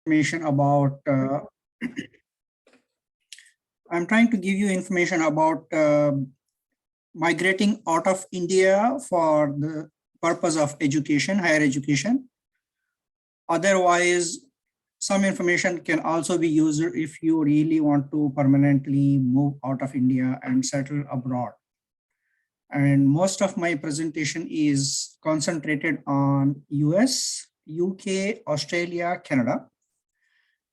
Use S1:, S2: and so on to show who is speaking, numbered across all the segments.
S1: information about, I'm trying to give you information about migrating out of India for the purpose of education, higher education. Otherwise, some information can also be used if you really want to permanently move out of India and settle abroad. And most of my presentation is concentrated on US, UK, Australia, Canada.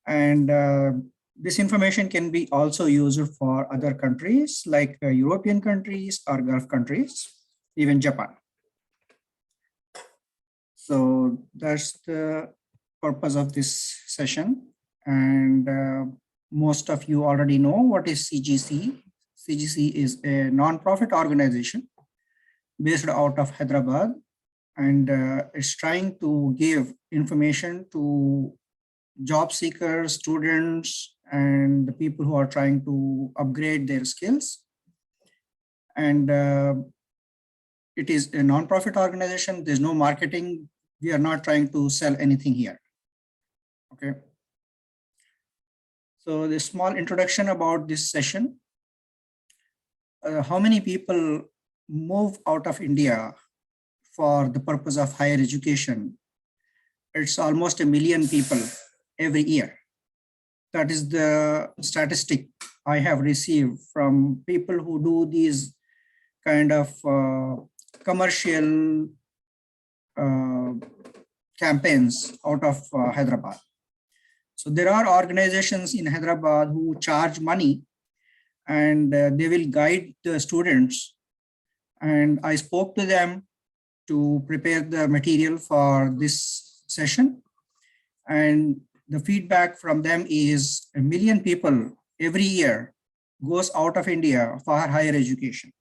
S1: And this information can be also used for other countries like European countries or Gulf countries, even Japan. So that's the purpose of this session. And most of you already know what is CGC. CGC is a non-profit organization based out of Hyderabad, and it's trying to give information to job seekers, students, and the people who are trying to upgrade their skills. And it is a non-profit organization. There's no marketing. We are not trying to sell anything here. Okay. So the small introduction about this session. How many people move out of India for the purpose of higher education? It's almost 1 million people every year. That is the statistic I have received from people who do these kind of commercial campaigns out of Hyderabad. So there are organizations in Hyderabad who charge money, and they will guide the students. And I spoke to them to prepare the material for this session. And the feedback from them is 1 million people every year goes out of India for higher education.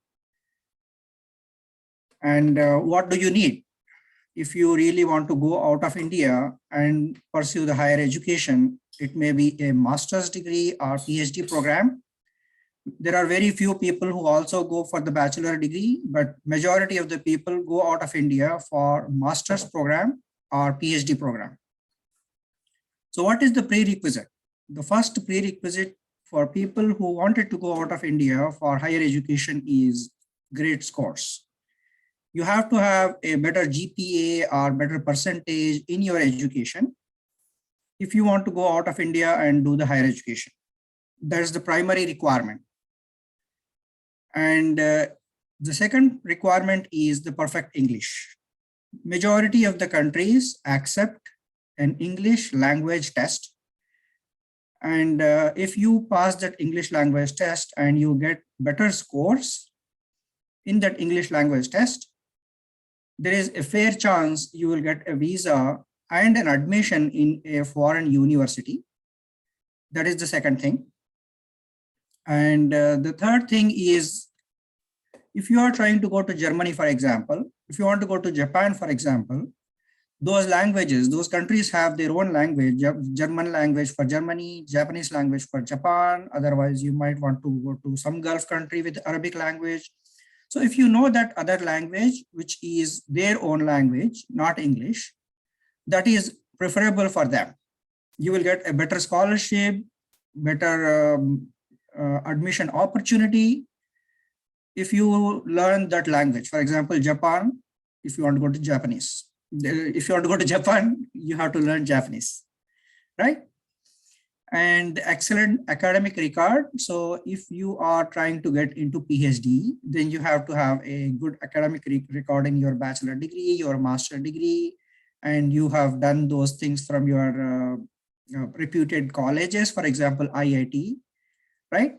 S1: And what do you need? If you really want to go out of India and pursue the higher education, it may be a master's degree or PhD program. There are very few people who also go for the bachelor degree, but majority of the people go out of India for master's program or PhD program. So what is the prerequisite? The first prerequisite for people who wanted to go out of India for higher education is grade scores. You have to have a better GPA or better percentage in your education if you want to go out of India and do the higher education. That is the primary requirement. And the second requirement is the perfect English. Majority of the countries accept an English language test. And if you pass that English language test and you get better scores in that English language test, there is a fair chance you will get a visa and an admission in a foreign university. That is the second thing. And the third thing is, if you are trying to go to Germany, for example, if you want to go to Japan, for example, those languages, those countries have their own language, German language for Germany, Japanese language for Japan. Otherwise, you might want to go to some Gulf country with Arabic language. So if you know that other language, which is their own language, not English, that is preferable for them. You will get a better scholarship, better admission opportunity if you learn that language. For example, Japan, if you want to go to Japanese. If you want to go to Japan, you have to learn Japanese, right? And excellent academic record. So if you are trying to get into PhD, then you have to have a good academic record in your bachelor degree, your master degree, and you have done those things from your reputed colleges, for example, IIT, right?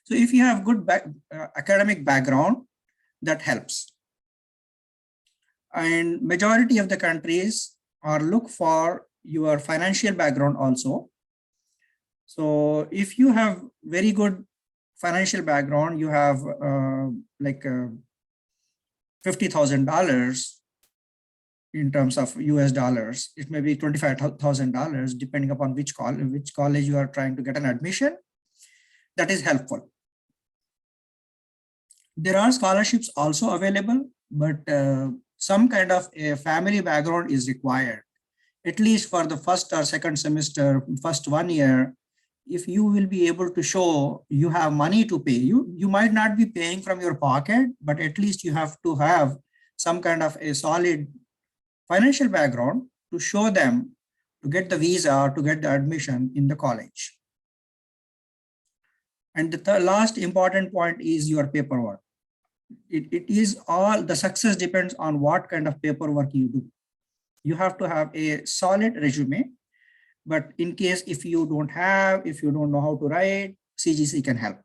S1: So if you have good academic background, that helps. And majority of the countries are look for your financial background also. So if you have very good financial background, you have like $50,000 in terms of US dollars, it may be $25,000 depending upon which college you are trying to get an admission. That is helpful. There are scholarships also available, but some kind of a family background is required. at least for the first or second semester, first 1 year, if you will be able to show you have money to pay, you might not be paying from your pocket, but at least you have to have some kind of a solid financial background to show them to get the visa, to get the admission in the college. And the last important point is your paperwork. It is all, the success depends on what kind of paperwork you do. You have to have a solid resume, but in case if you don't know how to write, CGC can help.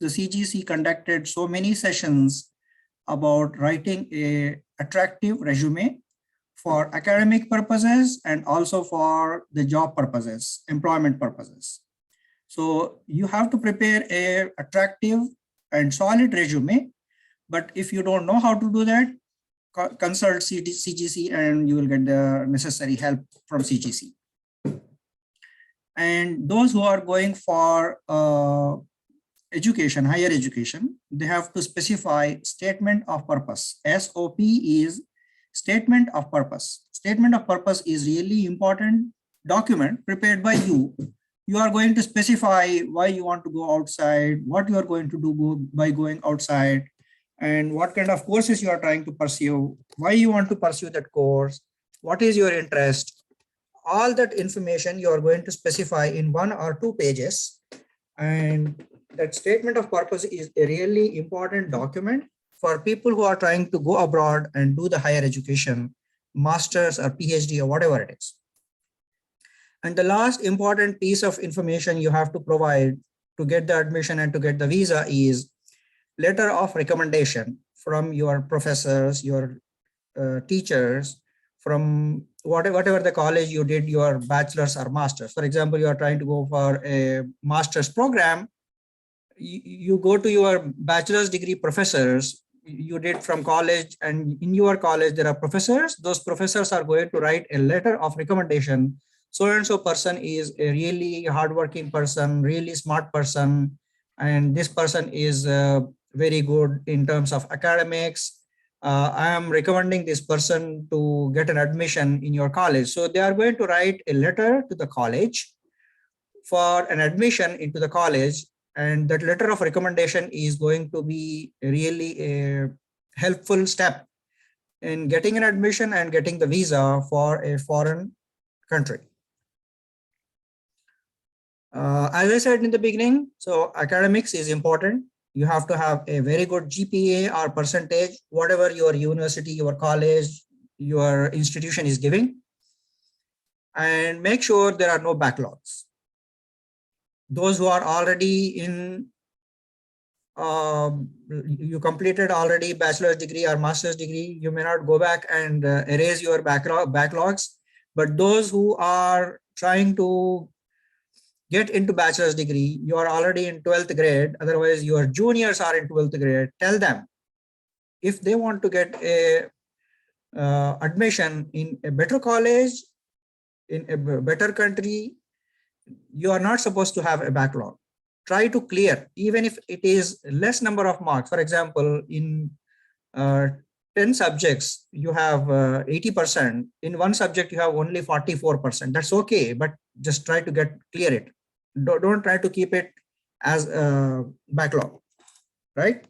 S1: The CGC conducted so many sessions about writing a attractive resume for academic purposes and also for the job purposes, employment purposes. So you have to prepare a attractive and solid resume, but if you don't know how to do that, consult CGC and you will get the necessary help from CGC. And those who are going for education, higher education, they have to specify statement of purpose. SOP is statement of purpose. Statement of purpose is really important document prepared by you. You are going to specify why you want to go outside, what you are going to do by going outside, and what kind of courses you are trying to pursue, why you want to pursue that course, what is your interest. All that information you are going to specify in 1 or 2 pages. And that statement of purpose is a really important document for people who are trying to go abroad and do the higher education, master's or PhD or whatever it is. And the last important piece of information you have to provide to get the admission and to get the visa is letter of recommendation from your professors, your teachers, from whatever the college you did your bachelor's or master's. For example, you are trying to go for a master's program, you go to your bachelor's degree professors you did from college, and in your college there are professors. Those professors are going to write a letter of recommendation. So and so person is a really hardworking person, really smart person, and this person is very good in terms of academics. I am recommending this person to get an admission in your college. So they are going to write a letter to the college for an admission into the college, and that letter of recommendation is going to be really a helpful step in getting an admission and getting the visa for a foreign country. As I said in the beginning, so academics is important. You have to have a very good GPA or percentage, whatever your university, your college, your institution is giving, and make sure there are no backlogs. Those who are already in, you completed already bachelor's degree or master's degree, you may not go back and erase your backlogs, but those who are trying to get into bachelor's degree, you are already in 12th grade, otherwise your juniors are in 12th grade, tell them if they want to get a admission in a better college, in a better country, you are not supposed to have a backlog. Try to clear, even if it is less number of marks. For example, in 10 subjects, you have 80%. In one subject, you have only 44%. That's okay, but just try to clear it. Don't try to keep it as a backlog, right?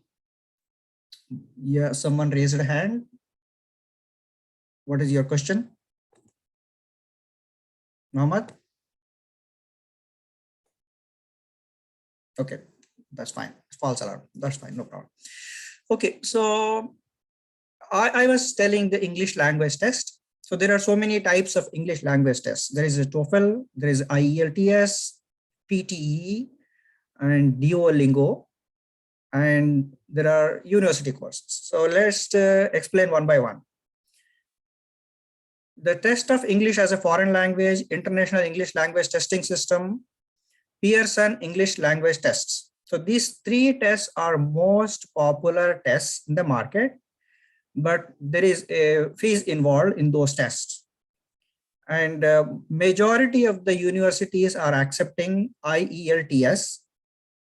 S1: Yeah, someone raised a hand. What is your question, Mohammed? Okay, that's fine. False alarm. That's fine, no problem. Okay, so I was telling the English language test. So there are so many types of English language tests. There is a TOEFL, there is IELTS, PTE, and Duolingo, and there are university courses. So let's explain one by one. The test of English as a foreign language, International English Language Testing System, Pearson English Language Tests. So these 3 tests are most popular tests in the market, but there is a fees involved in those tests. And majority of the universities are accepting IELTS.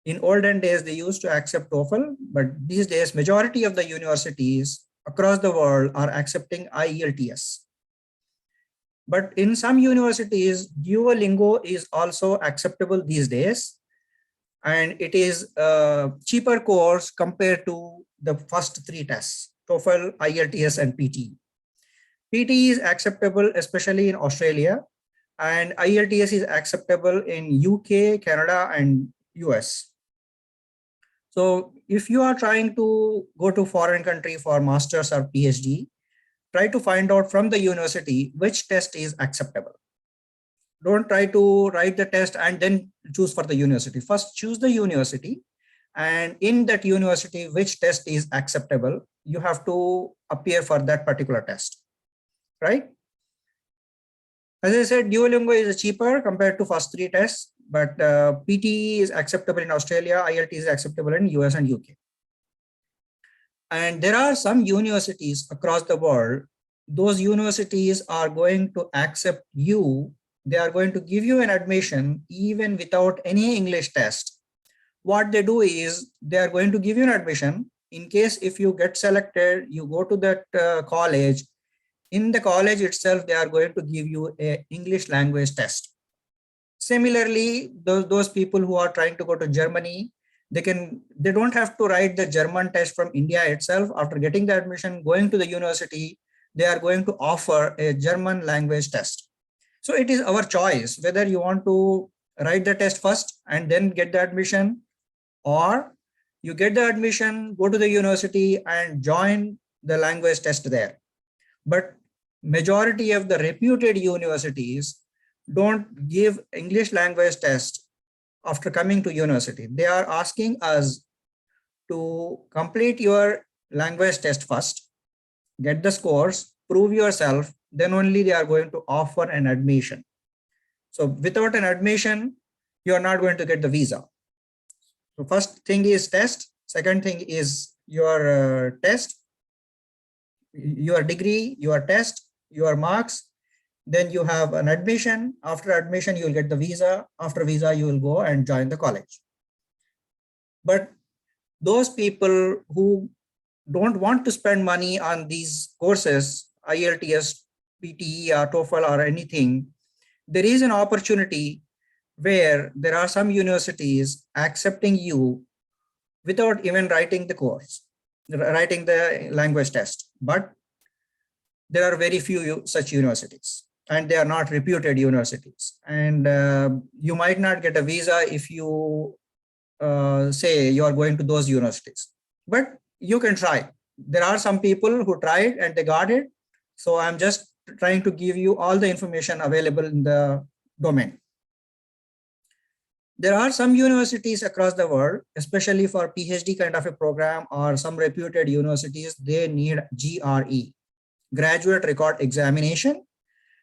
S1: In olden days, they used to accept TOEFL, but these days, majority of the universities across the world are accepting IELTS. But in some universities, Duolingo is also acceptable these days. And it is a cheaper course compared to the first three tests, TOEFL, IELTS, and PT. PT is acceptable, especially in Australia, and IELTS is acceptable in UK, Canada, and US. So if you are trying to go to foreign country for master's or PhD, try to find out from the university which test is acceptable. Don't try to write the test and then choose for the university. First, choose the university, and in that university, which test is acceptable, you have to appear for that particular test, right? As I said, Duolingo is cheaper compared to first three tests, but PT is acceptable in Australia, IELTS is acceptable in US and UK. And there are some universities across the world, those universities are going to accept you. They are going to give you an admission even without any English test. What they do is they are going to give you an admission. In case if you get selected, you go to that college. In the college itself, they are going to give you an English language test. Similarly, those people who are trying to go to Germany, they don't have to write the German test from India itself. After getting the admission, going to the university, they are going to offer a German language test. So it is our choice whether you want to write the test first and then get the admission, or you get the admission, go to the university and join the language test there. But majority of the reputed universities don't give English language test after coming to university. They are asking us to complete your language test first, get the scores, prove yourself, then only they are going to offer an admission. So without an admission, you are not going to get the visa. So first thing is test. Second thing is your test, your degree, your test, your marks. Then you have an admission. After admission, you will get the visa. After visa, you will go and join the college. But those people who don't want to spend money on these courses, IELTS, PTE, or TOEFL, or anything, there is an opportunity where there are some universities accepting you without even writing the course, writing the language test. But there are very few such universities, and they are not reputed universities. And you might not get a visa if you say you are going to those universities, but you can try. There are some people who tried and they got it. So I'm just trying to give you all the information available in the domain. There are some universities across the world, especially for PhD kind of a program or some reputed universities, they need GRE, Graduate Record Examination.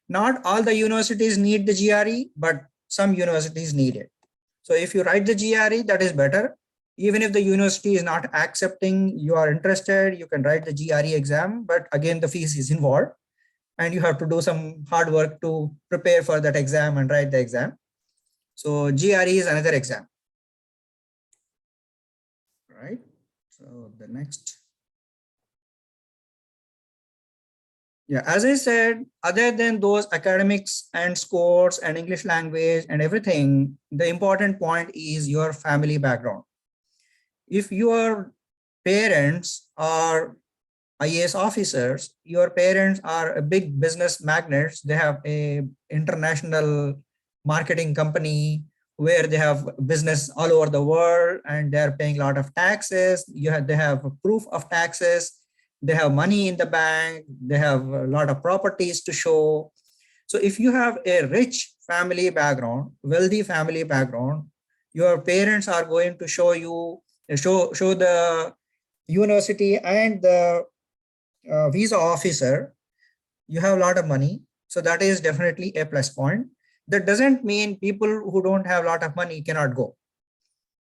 S1: Not all the universities need the GRE, but some universities need it. So if you write the GRE, that is better. Even if the university is not accepting, you are interested, you can write the GRE exam, but again, the fees is involved and you have to do some hard work to prepare for that exam and write the exam. So GRE is another exam, right? So the next. Yeah, as I said, other than those academics and scores and English language and everything, the important point is your family background. If your parents are IAS officers, your parents are a big business magnates, they have a international marketing company where they have business all over the world and they're paying a lot of taxes, they have proof of taxes, they have money in the bank, they have a lot of properties to show. So if you have a rich family background, wealthy family background, your parents are going to show you, show the university and the visa officer, you have a lot of money. So that is definitely a plus point. That doesn't mean people who don't have a lot of money cannot go.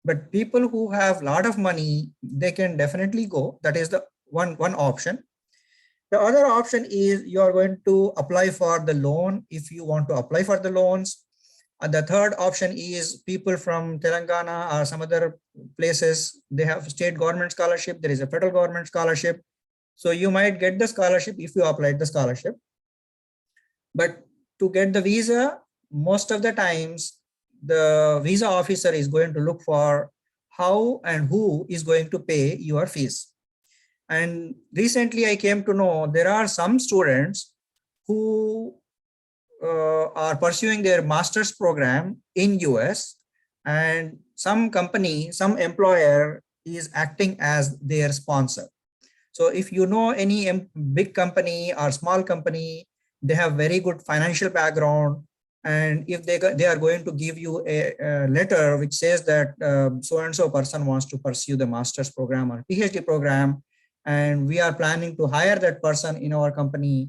S1: But people who have a lot of money, they can definitely go. That is the one option. The other option is you are going to apply for the loan if you want to apply for the loans. And the third option is people from Telangana or some other places, they have state government scholarship, there is a federal government scholarship. So you might get the scholarship if you applied the scholarship. But to get the visa, most of the times the visa officer is going to look for how and who is going to pay your fees. And recently I came to know there are some students who are pursuing their master's program in US, and some company, some employer is acting as their sponsor. So if you know any big company or small company, they have very good financial background. And if they are going to give you a letter which says that so-and-so person wants to pursue the master's program or PhD program, and we are planning to hire that person in our company,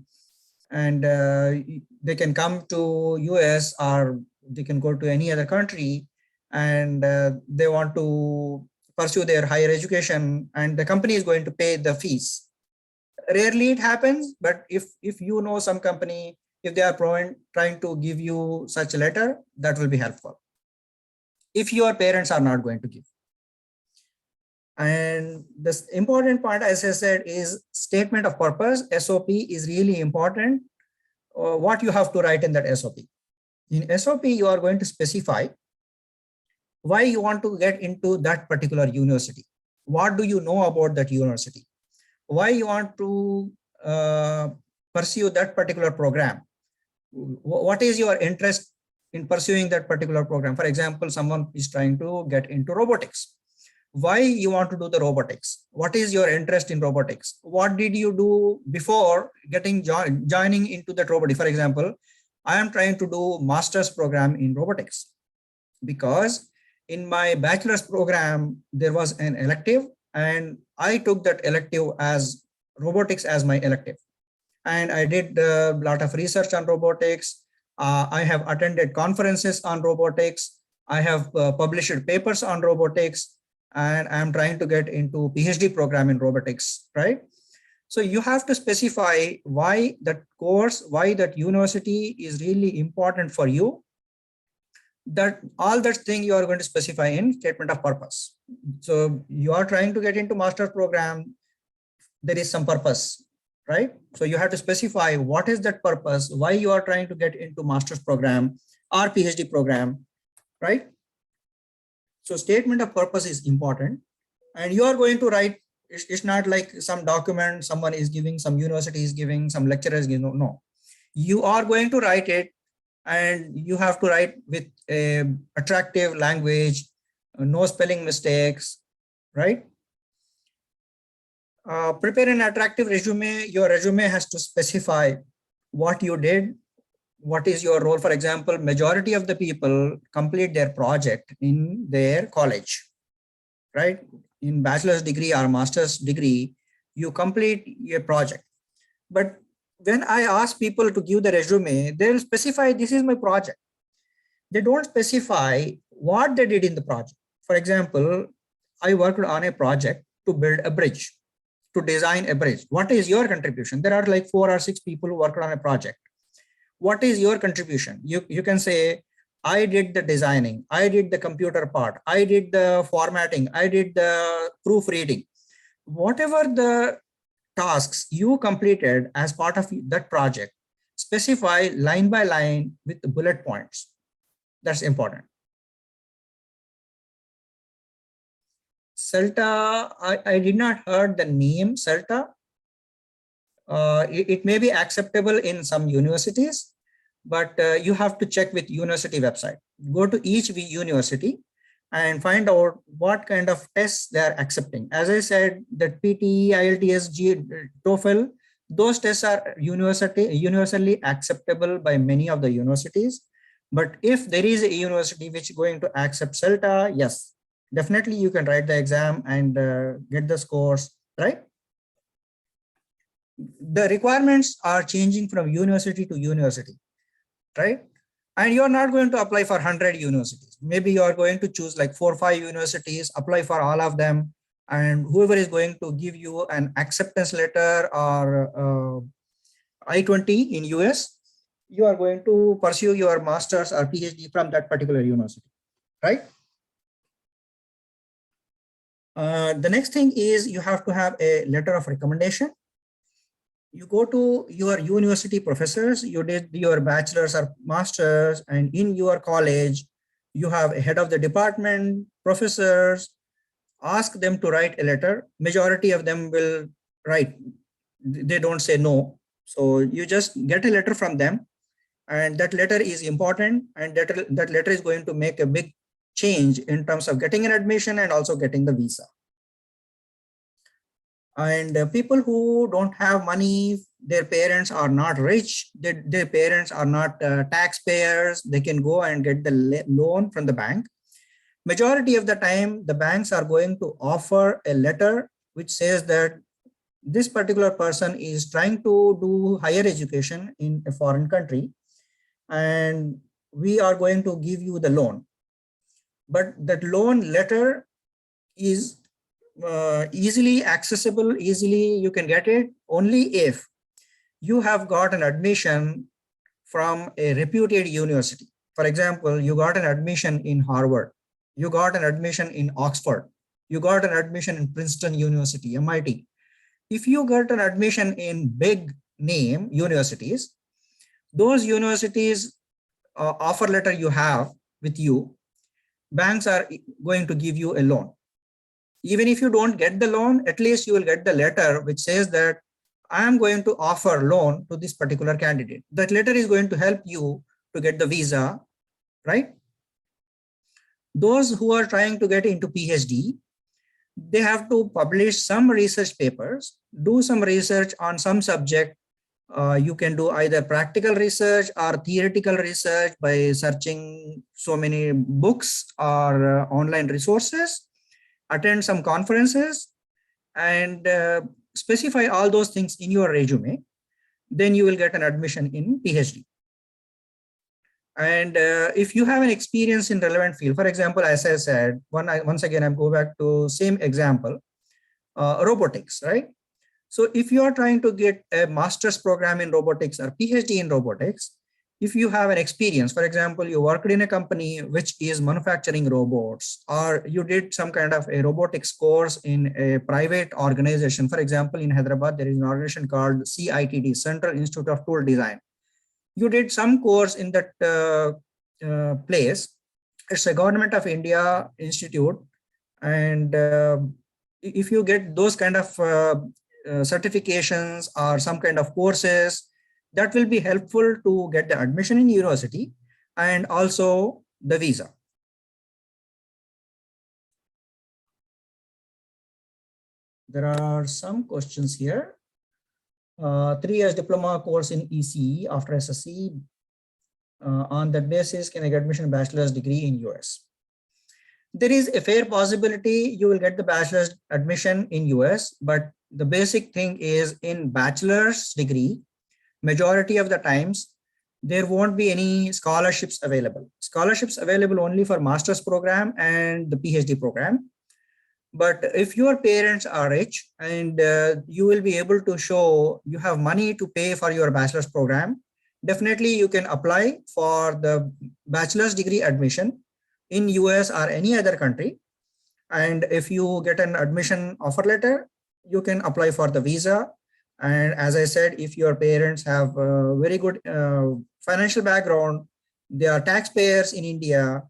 S1: and they can come to US or they can go to any other country, and they want to pursue their higher education, and the company is going to pay the fees. Rarely it happens, but if you know some company, if they are trying to give you such a letter, that will be helpful if your parents are not going to give. And this important part, as I said, is statement of purpose. SOP is really important. What you have to write in that SOP. In SOP, you are going to specify why you want to get into that particular university. What do you know about that university? Why you want to pursue that particular program? What is your interest in pursuing that particular program? For example, someone is trying to get into robotics. Why you want to do the robotics? What is your interest in robotics? What did you do before joining into that robotics? For example, I am trying to do master's program in robotics because in my bachelor's program, there was an elective and I took that elective as robotics as my elective. And I did a lot of research on robotics. I have attended conferences on robotics. I have published papers on robotics, and I'm trying to get into PhD program in robotics, right? So you have to specify why that course, why that university is really important for you. That all that thing you are going to specify in statement of purpose. So you are trying to get into master's program, there is some purpose, right? So you have to specify what is that purpose, why you are trying to get into master's program or PhD program, right? So statement of purpose is important, and you are going to write, it's not like some document someone is giving, some university is giving, some lecturer is giving, no. You are going to write it, and you have to write with a attractive language, no spelling mistakes, right? Prepare an attractive resume. Your resume has to specify what you did, what is your role. For example, majority of the people complete their project in their college, right? In bachelor's degree or master's degree, you complete a project. But when I ask people to give the resume, they'll specify this is my project. They don't specify what they did in the project. For example, I worked on a project to build a bridge, to design a bridge. What is your contribution? There are like 4 or 6 people who worked on a project. What is your contribution? You can say, I did the designing, I did the computer part, I did the formatting, I did the proofreading. Whatever the tasks you completed as part of that project, specify line by line with the bullet points. That's important. CELTA, I did not heard the name CELTA. It may be acceptable in some universities, but you have to check with university website. Go to each university and find out what kind of tests they are accepting. As I said, that PT, IELTS, TOEFL, those tests are universally acceptable by many of the universities. But if there is a university which is going to accept CELTA, yes, definitely you can write the exam and get the scores, right? The requirements are changing from university to university, right? And you're not going to apply for 100 universities. Maybe you're going to choose like 4 or 5 universities, apply for all of them, and whoever is going to give you an acceptance letter or I-20 in US, you are going to pursue your master's or PhD from that particular university, right? The next thing is you have to have a letter of recommendation. You go to your university professors, you did your bachelor's or master's, and in your college, you have a head of the department, professors, ask them to write a letter. Majority of them will write. They don't say no. So you just get a letter from them, and that letter is important, and that letter is going to make a big change in terms of getting an admission and also getting the visa. And people who don't have money, their parents are not rich, their parents are not taxpayers, they can go and get the loan from the bank. Majority of the time, the banks are going to offer a letter which says that this particular person is trying to do higher education in a foreign country, and we are going to give you the loan. But that loan letter is easily accessible, easily you can get it only if you have got an admission from a reputed university. For example, you got an admission in Harvard, you got an admission in Oxford, you got an admission in Princeton University, MIT. If you got an admission in big name universities, those universities offer letter you have with you, banks are going to give you a loan. Even if you don't get the loan, at least you will get the letter which says that I am going to offer loan to this particular candidate. That letter is going to help you to get the visa, right? Those who are trying to get into PhD, they have to publish some research papers, do some research on some subject. You can do either practical research or theoretical research by searching so many books or online resources, attend some conferences, and specify all those things in your resume. Then you will get an admission in PhD. And if you have an experience in relevant field, for example, as I said, once again, I go back to same example, robotics, right? So if you are trying to get a master's program in robotics or PhD in robotics, if you have an experience, for example, you worked in a company which is manufacturing robots, or you did some kind of a robotics course in a private organization. For example, in Hyderabad, there is an organization called CITD, Central Institute of Tool Design. You did some course in that place. It's a Government of India institute. And if you get those kind of certifications or some kind of courses, that will be helpful to get the admission in university and also the visa. There are some questions here. 3 years diploma course in ECE after SSC. On that basis, can I get admission bachelor's degree in US? There is a fair possibility you will get the bachelor's admission in US, but the basic thing is in bachelor's degree, majority of the times, there won't be any scholarships available. Scholarships available only for master's program and the PhD program. But if your parents are rich and you will be able to show you have money to pay for your bachelor's program, definitely you can apply for the bachelor's degree admission in US or any other country. And if you get an admission offer letter, you can apply for the visa. And as I said, if your parents have a very good financial background, they are taxpayers in India,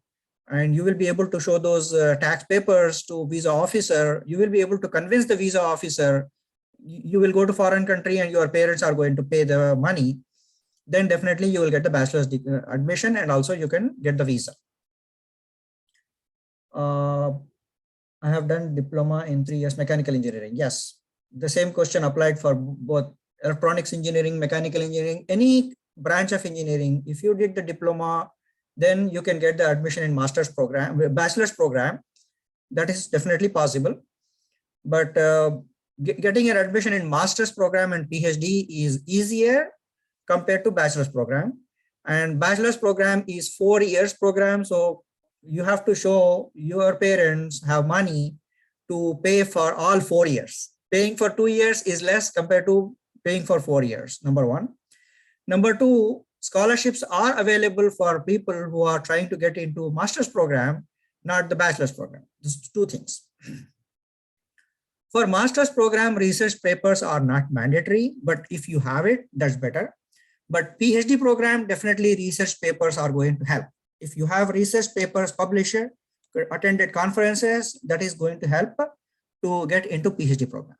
S1: and you will be able to show those tax papers to visa officer, you will be able to convince the visa officer, you will go to foreign country and your parents are going to pay the money, then definitely you will get the bachelor's admission and also you can get the visa. I have done diploma in 3 years mechanical engineering. Yes, the same question applied for both electronics engineering, mechanical engineering, any branch of engineering. If you did the diploma, then you can get the admission in master's program, bachelor's program. That is definitely possible. But getting an admission in master's program and PhD is easier compared to bachelor's program. And bachelor's program is 4 years program. So you have to show your parents have money to pay for all 4 years. Paying for 2 years is less compared to paying for 4 years, number one. Number two, scholarships are available for people who are trying to get into master's program, not the bachelor's program. Just two things. For master's program, research papers are not mandatory, but if you have it, that's better. But PhD program, definitely research papers are going to help. If you have research papers published, attended conferences, that is going to help to get into PhD program.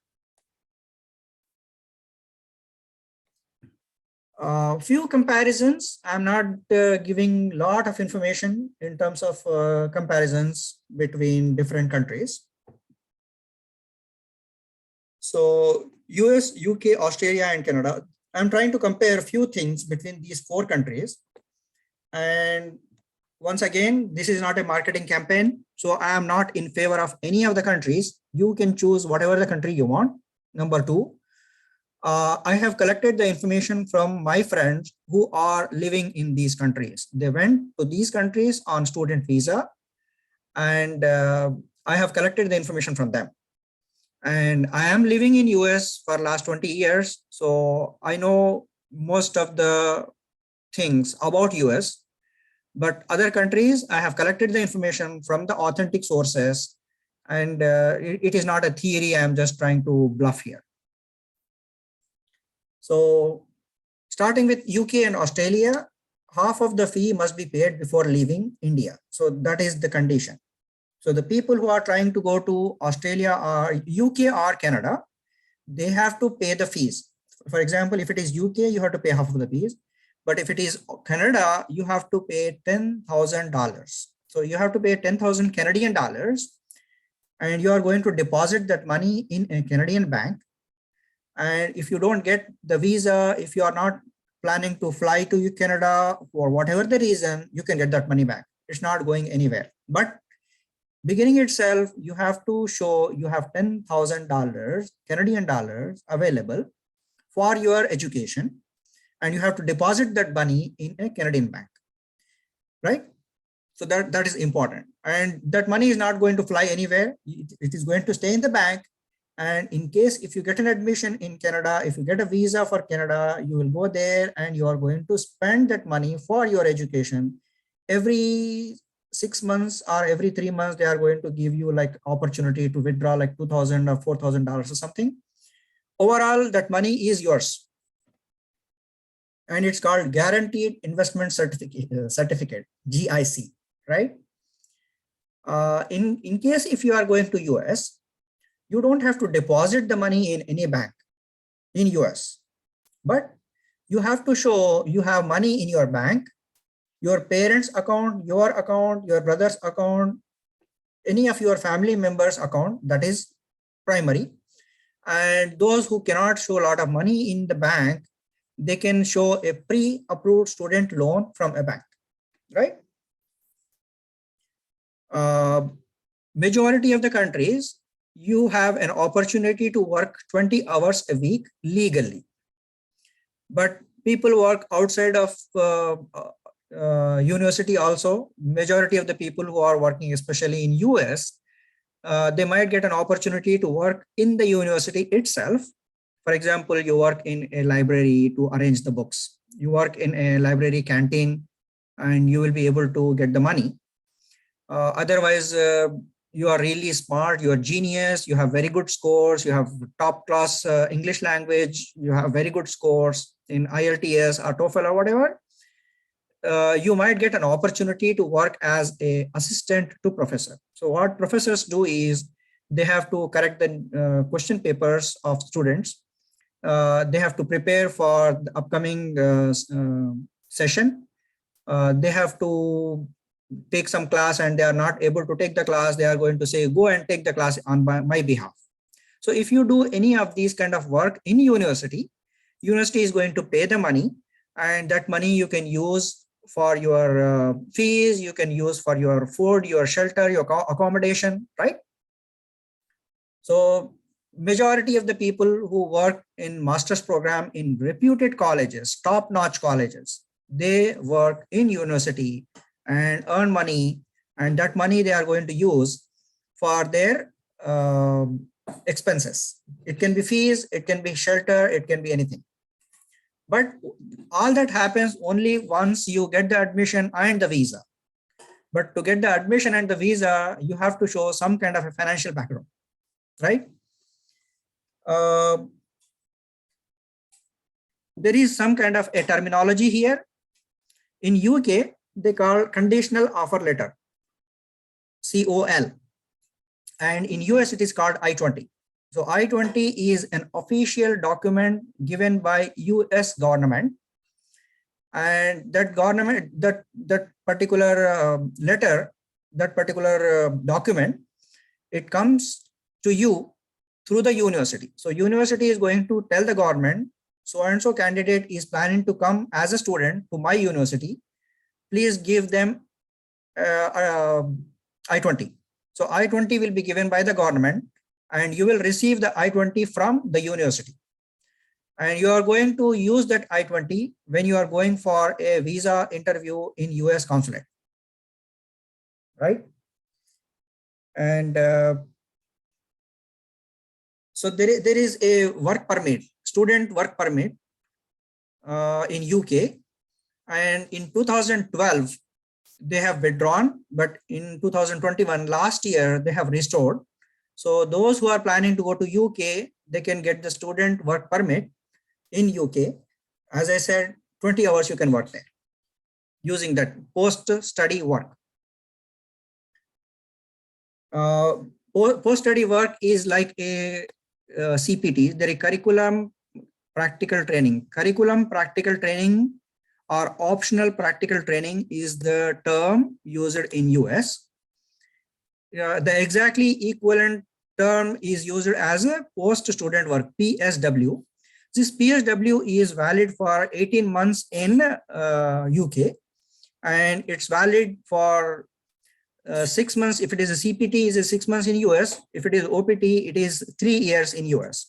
S1: Few comparisons. I'm not giving a lot of information in terms of comparisons between different countries. So US, UK, Australia, and Canada. I'm trying to compare a few things between these 4 countries. And once again, this is not a marketing campaign. So I am not in favor of any of the countries. You can choose whatever the country you want. Number 2, I have collected the information from my friends who are living in these countries. They went to these countries on student visa, and I have collected the information from them. And I am living in US for last 20 years. So I know most of the things about US, but other countries, I have collected the information from the authentic sources, and it is not a theory. I'm just trying to bluff here. So starting with UK and Australia, half of the fee must be paid before leaving India. So that is the condition. So the people who are trying to go to Australia or UK or Canada, they have to pay the fees. For example, if it is UK, you have to pay half of the fees. But if it is Canada, you have to pay $10,000. So you have to pay 10,000 Canadian dollars, and you are going to deposit that money in a Canadian bank. And if you don't get the visa, if you are not planning to fly to Canada for whatever the reason, you can get that money back. It's not going anywhere. But beginning itself, you have to show you have $10,000 Canadian dollars available for your education, and you have to deposit that money in a Canadian bank, right? So that is important. And that money is not going to fly anywhere. It is going to stay in the bank. And in case if you get an admission in Canada, if you get a visa for Canada, you will go there and you are going to spend that money for your education. Every 6 months or every 3 months, they are going to give you like opportunity to withdraw like $2,000 or $4,000 or something. Overall, that money is yours. And it's called Guaranteed Investment Certificate, GIC, right? In case if you are going to US, you don't have to deposit the money in any bank in US, but you have to show you have money in your bank, your parents' account, your brother's account, any of your family members' account, that is primary. And those who cannot show a lot of money in the bank, they can show a pre-approved student loan from a bank, right? Majority of the countries, you have an opportunity to work 20 hours a week legally. But people work outside of university also. Majority of the people who are working, especially in US, they might get an opportunity to work in the university itself. For example, you work in a library to arrange the books. You work in a library canteen and you will be able to get the money. Otherwise, you are really smart, you are genius, you have very good scores, you have top class English language, you have very good scores in IELTS or TOEFL or whatever. You might get an opportunity to work as an assistant to professor. So what professors do is they have to correct the question papers of students. They have to prepare for the upcoming session. They have to take some class and they are not able to take the class. They are going to say, go and take the class on my behalf. So if you do any of these kind of work in university, university is going to pay the money, and that money you can use for your fees, you can use for your food, your shelter, your accommodation, right? So majority of the people who work in master's program in reputed colleges, top-notch colleges, they work in university and earn money, and that money they are going to use for their expenses. It can be fees, it can be shelter, it can be anything. But all that happens only once you get the admission and the visa. But to get the admission and the visa, you have to show some kind of a financial background, right? Uh, there is some kind of a terminology here. In UK, they call conditional offer letter, COL. And in US, it is called I-20. So I-20 is an official document given by US government. And that government, that particular letter, that particular document, it comes to you through the university. So university is going to tell the government, so and so candidate is planning to come as a student to my university. Please give them I-20. So I-20 will be given by the government, and you will receive the I-20 from the university. And you are going to use that I-20 when you are going for a visa interview in US consulate, right? And so there is a work permit, student work permit in UK. And in 2012, they have withdrawn, but in 2021, last year, they have restored. So those who are planning to go to UK, they can get the student work permit in UK. As I said, 20 hours you can work there using that post-study work. Post-study work is like a CPT, there is curriculum practical training. Curriculum practical training or optional practical training is the term used in US. The exactly equivalent term is used as a post-student work, PSW. This PSW is valid for 18 months in UK, and it's valid for 6 months. If it is a CPT, is 6 months in US. If it is OPT, it is 3 years in US.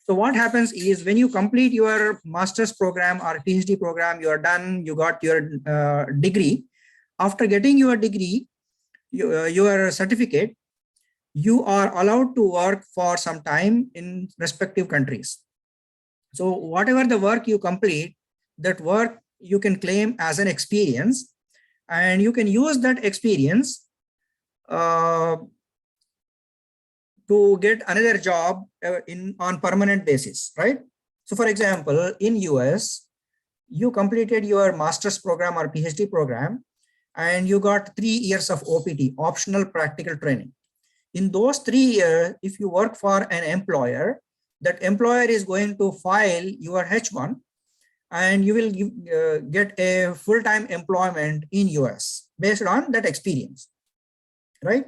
S1: So what happens is when you complete your master's program or PhD program, you are done, you got your degree. After getting your degree, your certificate, you are allowed to work for some time in respective countries. So whatever the work you complete, that work you can claim as an experience, and you can use that experience to get another job on permanent basis, right? So for example, in US, you completed your master's program or PhD program, and you got 3 years of OPT, optional practical training. In those 3 years, if you work for an employer, that employer is going to file your H1, and you will get a full-time employment in US based on that experience, right?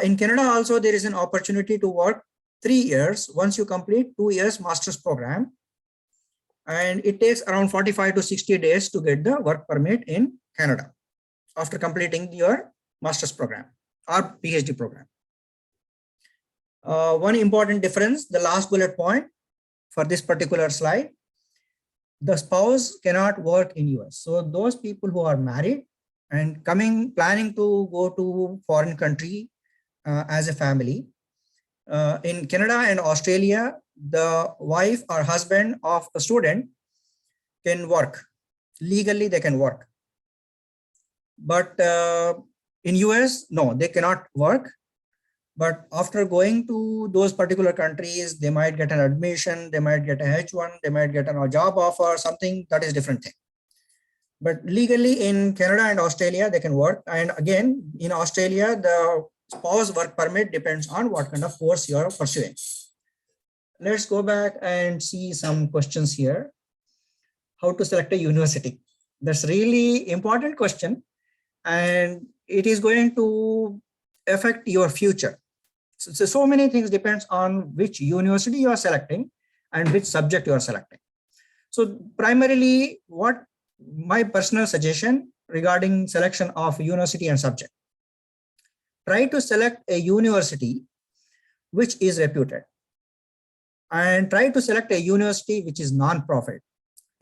S1: In Canada also, there is an opportunity to work 3 years once you complete 2 years master's program, and it takes around 45 to 60 days to get the work permit in Canada after completing your master's program or PhD program. One important difference, the last bullet point for this particular slide, the spouse cannot work in US. So those people who are married and planning to go to foreign country as a family, in Canada and Australia, the wife or husband of a student can work. Legally, they can work. But in US, no, they cannot work. But after going to those particular countries, they might get an admission, they might get a H1, they might get a job offer, something that is different thing. But legally in Canada and Australia, they can work. And again, in Australia, the spouse work permit depends on what kind of course you are pursuing. Let's go back and see some questions here. How to select a university? That's really important question, and it is going to affect your future. So many things depends on which university you are selecting and which subject you are selecting. So primarily, what my personal suggestion regarding selection of university and subject, try to select a university which is reputed, and try to select a university which is non-profit.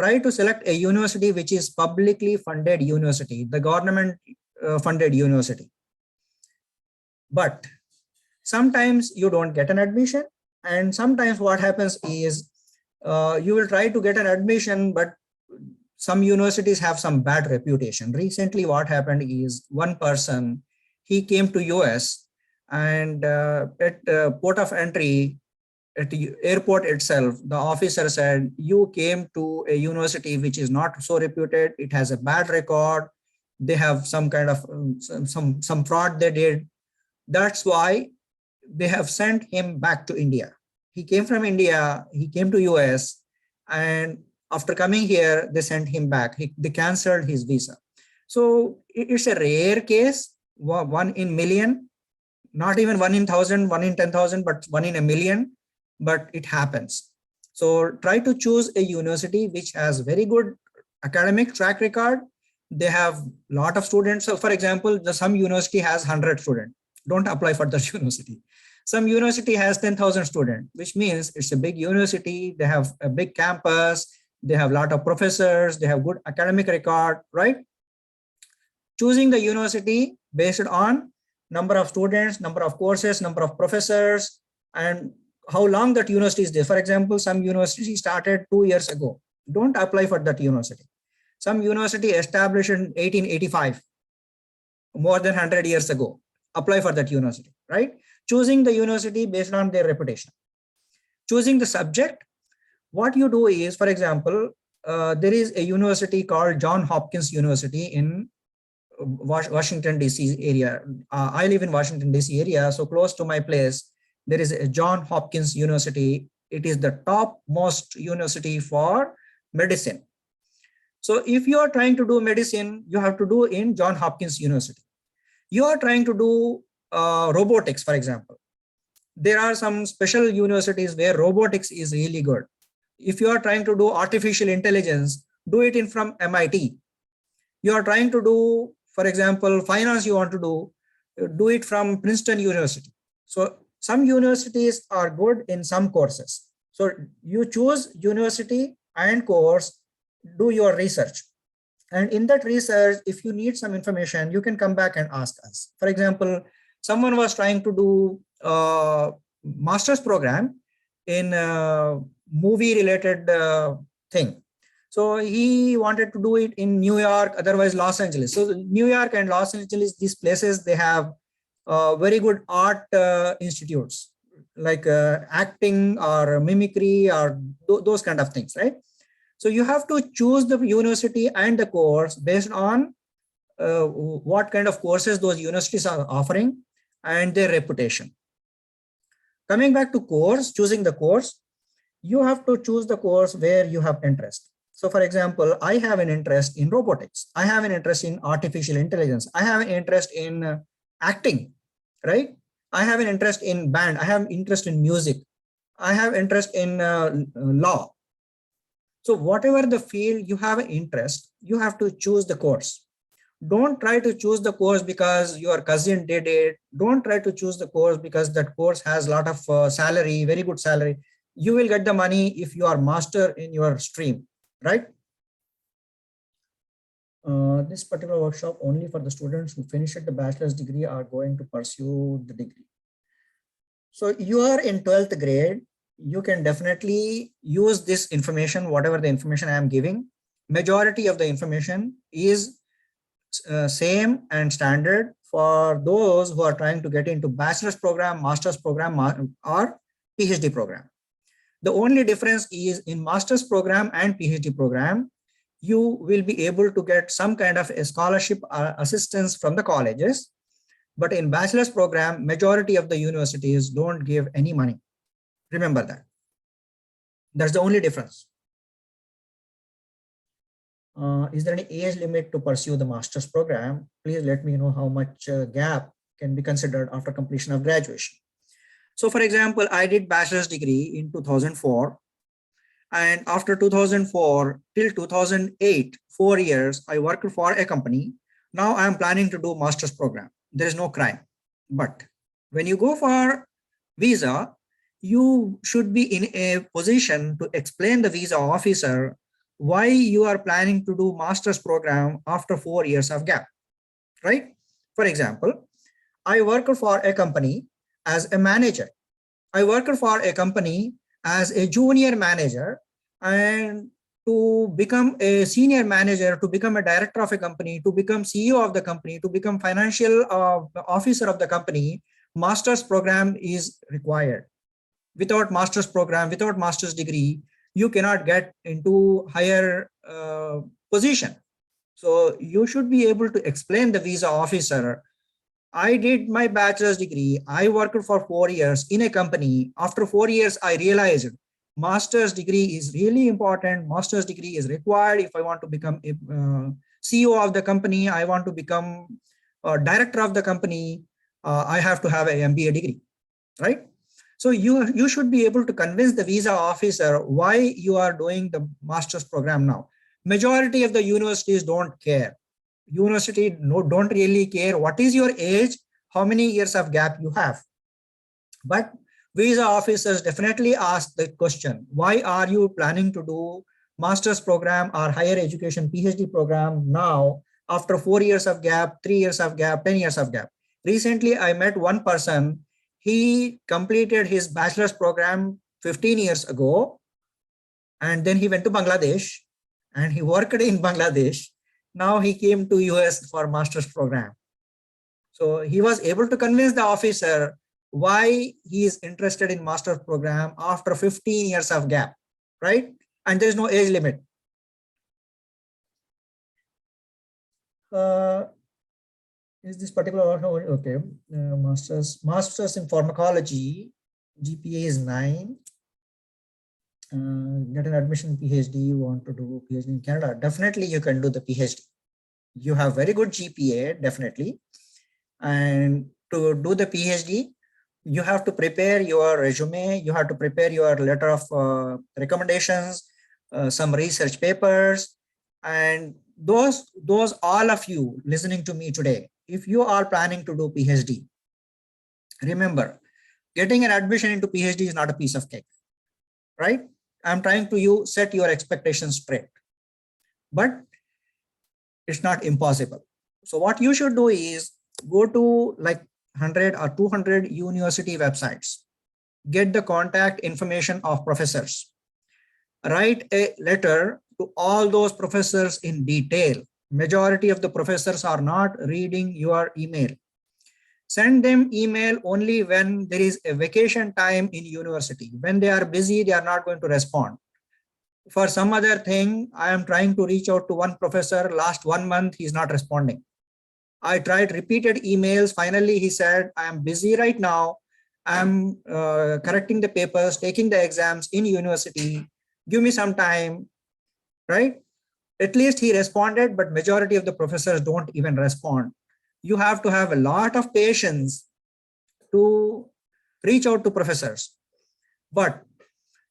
S1: Try to select a university which is publicly funded university, the government funded university. But sometimes you don't get an admission, and sometimes what happens is you will try to get an admission, but some universities have some bad reputation. Recently, what happened is one person, he came to US, and at port of entry, at the airport itself, the officer said, you came to a university which is not so reputed. It has a bad record. They have some kind of some fraud they did. That's why they have sent him back to India. He came from India, he came to US, and after coming here, they sent him back. They canceled his visa. So it's a rare case, 1 in million, not even 1 in 1,000, 1 in 10,000, but 1 in a million, but it happens. So try to choose a university which has very good academic track record. They have a lot of students. So for example, some university has 100 students. Don't apply for that university. Some university has 10,000 students, which means it's a big university. They have a big campus. They have a lot of professors. They have good academic record, right? Choosing the university based on number of students, number of courses, number of professors, and how long that university is there. For example, some university started 2 years ago. Don't apply for that university. Some university established in 1885, more than 100 years ago. Apply for that university, right? Choosing the university based on their reputation. Choosing the subject, what you do is, for example, there is a university called Johns Hopkins University in Washington, D.C. area. I live in Washington, D.C. area, so close to my place, there is a Johns Hopkins University. It is the topmost university for medicine. So if you are trying to do medicine, you have to do in Johns Hopkins University. You are trying to do robotics, for example. There are some special universities where robotics is really good. If you are trying to do artificial intelligence, do it from MIT. You are trying to do, for example, finance you want to do it from Princeton University. So some universities are good in some courses. So you choose university and course, do your research. And in that research, if you need some information, you can come back and ask us. For example, someone was trying to do a master's program in a movie related thing. So he wanted to do it in New York, otherwise Los Angeles. So New York and Los Angeles, these places, they have very good art institutes like acting or mimicry or those kind of things, right? So you have to choose the university and the course based on what kind of courses those universities are offering and their reputation. Coming back to course, choosing the course, you have to choose the course where you have interest. So for example, I have an interest in robotics. I have an interest in artificial intelligence. I have an interest in acting, right? I have an interest in band. I have interest in music. I have interest in law. So whatever the field you have an interest, you have to choose the course. Don't try to choose the course because your cousin did it. Don't try to choose the course because that course has a lot of salary, very good salary. You will get the money if you are master in your stream, right? This particular workshop only for the students who finished the bachelor's degree are going to pursue the degree. So you are in 12th grade. You can definitely use this information, whatever the information I am giving. Majority of the information is same and standard for those who are trying to get into bachelor's program, master's program, or PhD program. The only difference is in master's program and PhD program, you will be able to get some kind of a scholarship assistance from the colleges. But in bachelor's program, majority of the universities don't give any money. Remember that. That's the only difference. Is there any age limit to pursue the master's program? Please let me know how much gap can be considered after completion of graduation. So for example, I did bachelor's degree in 2004. And after 2004 till 2008, 4 years, I worked for a company. Now I am planning to do master's program. There is no crime. But when you go for visa, you should be in a position to explain the visa officer why you are planning to do master's program after 4 years of gap, right? For example, I worked for a company as a manager. I worked for a company as a junior manager, and to become a senior manager, to become a director of a company, to become CEO of the company, to become financial officer of the company, master's program is required. Without master's program, without master's degree, you cannot get into higher position. So you should be able to explain the visa officer, I did my bachelor's degree. I worked for 4 years in a company. After 4 years, I realized master's degree is really important. Master's degree is required if I want to become a CEO of the company. I want to become a director of the company. I have to have an MBA degree, right? So you should be able to convince the visa officer why you are doing the master's program now. Majority of the universities don't care. University don't really care what is your age, how many years of gap you have. But visa officers definitely ask the question, why are you planning to do master's program or higher education PhD program now after 4 years of gap, 3 years of gap, 10 years of gap? Recently, I met one person. He completed his bachelor's program 15 years ago, and then he went to Bangladesh and he worked in Bangladesh. Now he came to US for master's program. So he was able to convince the officer why he is interested in master's program after 15 years of gap, right? And there is no age limit. Is this particular, okay, master's in pharmacology, GPA is 9. Get an admission PhD, you want to do PhD in Canada, definitely you can do the PhD. You have very good GPA, definitely. And to do the PhD, you have to prepare your resume, you have to prepare your letter of recommendations, some research papers, and those all of you listening to me today, if you are planning to do PhD, remember, getting an admission into PhD is not a piece of cake, right? I'm trying to set your expectations straight, but it's not impossible. So what you should do is go to like 100 or 200 university websites, get the contact information of professors, write a letter to all those professors in detail. Majority of the professors are not reading your email. Send them email only when there is a vacation time in university. When they are busy, they are not going to respond. For some other thing, I am trying to reach out to one professor. Last 1 month, he's not responding. I tried repeated emails. Finally, he said, I am busy right now. I'm correcting the papers, taking the exams in university. Give me some time, right? At least he responded, but majority of the professors don't even respond. You have to have a lot of patience to reach out to professors. But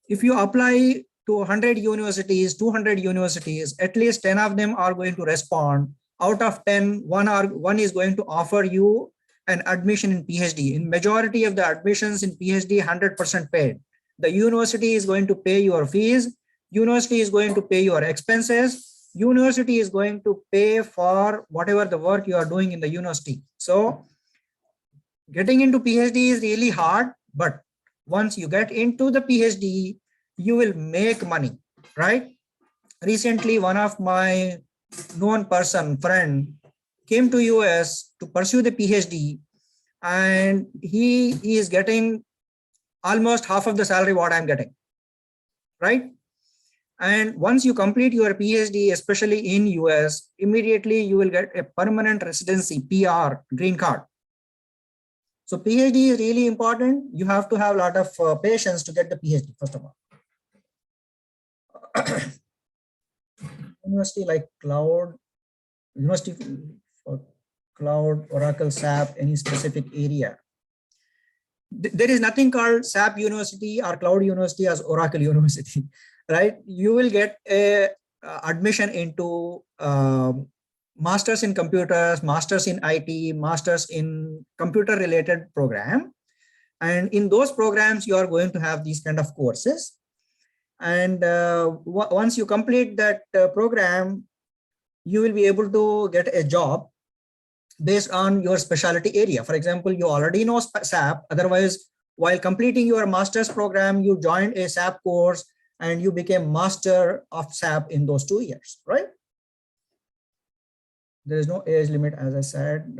S1: if you apply to 100 universities, 200 universities, at least 10 of them are going to respond. Out of 10, one is going to offer you an admission in PhD. In majority of the admissions in PhD, 100% paid. The university is going to pay your fees. University is going to pay your expenses. University is going to pay for whatever the work you are doing in the university. So getting into PhD is really hard, but once you get into the PhD, you will make money, right? Recently, one of my known friend, came to US to pursue the PhD, and he is getting almost half of the salary what I'm getting, right? And once you complete your PhD, especially in US, immediately you will get a permanent residency, PR, green card. So PhD is really important. You have to have a lot of patience to get the PhD, first of all. University like Cloud, University for Cloud, Oracle, SAP, any specific area. There is nothing called SAP University or Cloud University as Oracle University, right? You will get a admission into masters in computers, masters in IT, masters in computer related program. And in those programs, you are going to have these kind of courses. And once you complete that program, you will be able to get a job based on your specialty area. For example, you already know SAP. Otherwise, while completing your master's program, you joined a SAP course and you became master of SAP in those 2 years, right? There is no age limit, as I said.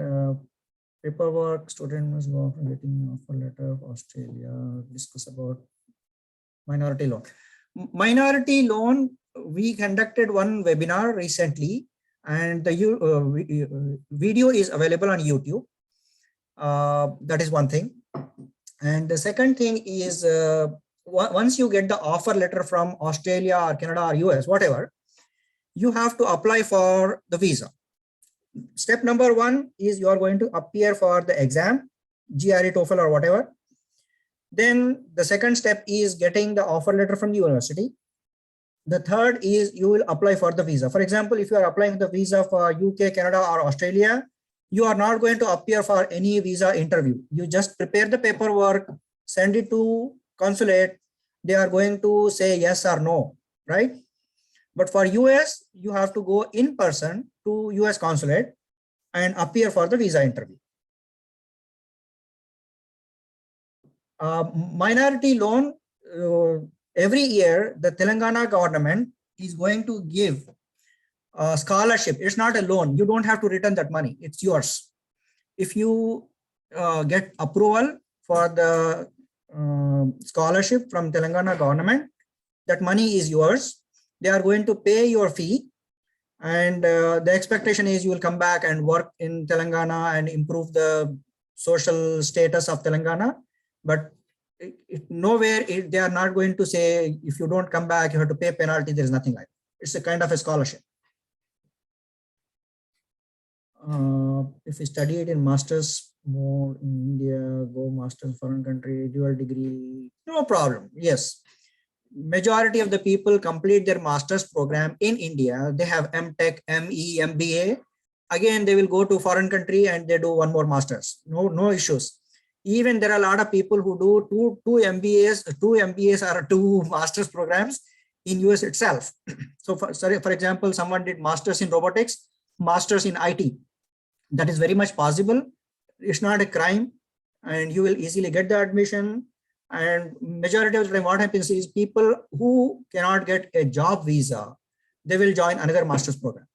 S1: Paperwork, student must go after getting an offer letter of Australia. Discuss about minority loan. Minority loan, we conducted one webinar recently, and the video is available on YouTube. That is one thing. And the second thing is, once you get the offer letter from Australia or Canada or US, whatever, you have to apply for the visa. Step number one is you are going to appear for the exam, GRE, TOEFL, or whatever. Then the second step is getting the offer letter from the university. The third is you will apply for the visa. For example, if you are applying for the visa for UK, Canada, or Australia, you are not going to appear for any visa interview. You just prepare the paperwork, send it to consulate. They are going to say yes or no, right? But for US, you have to go in person to US consulate and appear for the visa interview. Minority loan, every year, the Telangana government is going to give a scholarship. It's not a loan. You don't have to return that money. It's yours. If you get approval for the scholarship from Telangana government, that money is yours. They are going to pay your fee. And the expectation is you will come back and work in Telangana and improve the social status of Telangana. But nowhere they are not going to say, if you don't come back, you have to pay penalty. There is nothing like that. It's a kind of a scholarship. If you study it in master's more in India, go master's foreign country, dual degree, no problem. Yes. Majority of the people complete their master's program in India. They have MTech, ME, MBA. Again, they will go to foreign country and they do one more master's. No issues. Even there are a lot of people who do two MBAs or two master's programs in US itself. So for example, someone did master's in robotics, master's in IT. That is very much possible. It's not a crime, and you will easily get the admission. And majority of the time what happens is people who cannot get a job visa, they will join another master's program.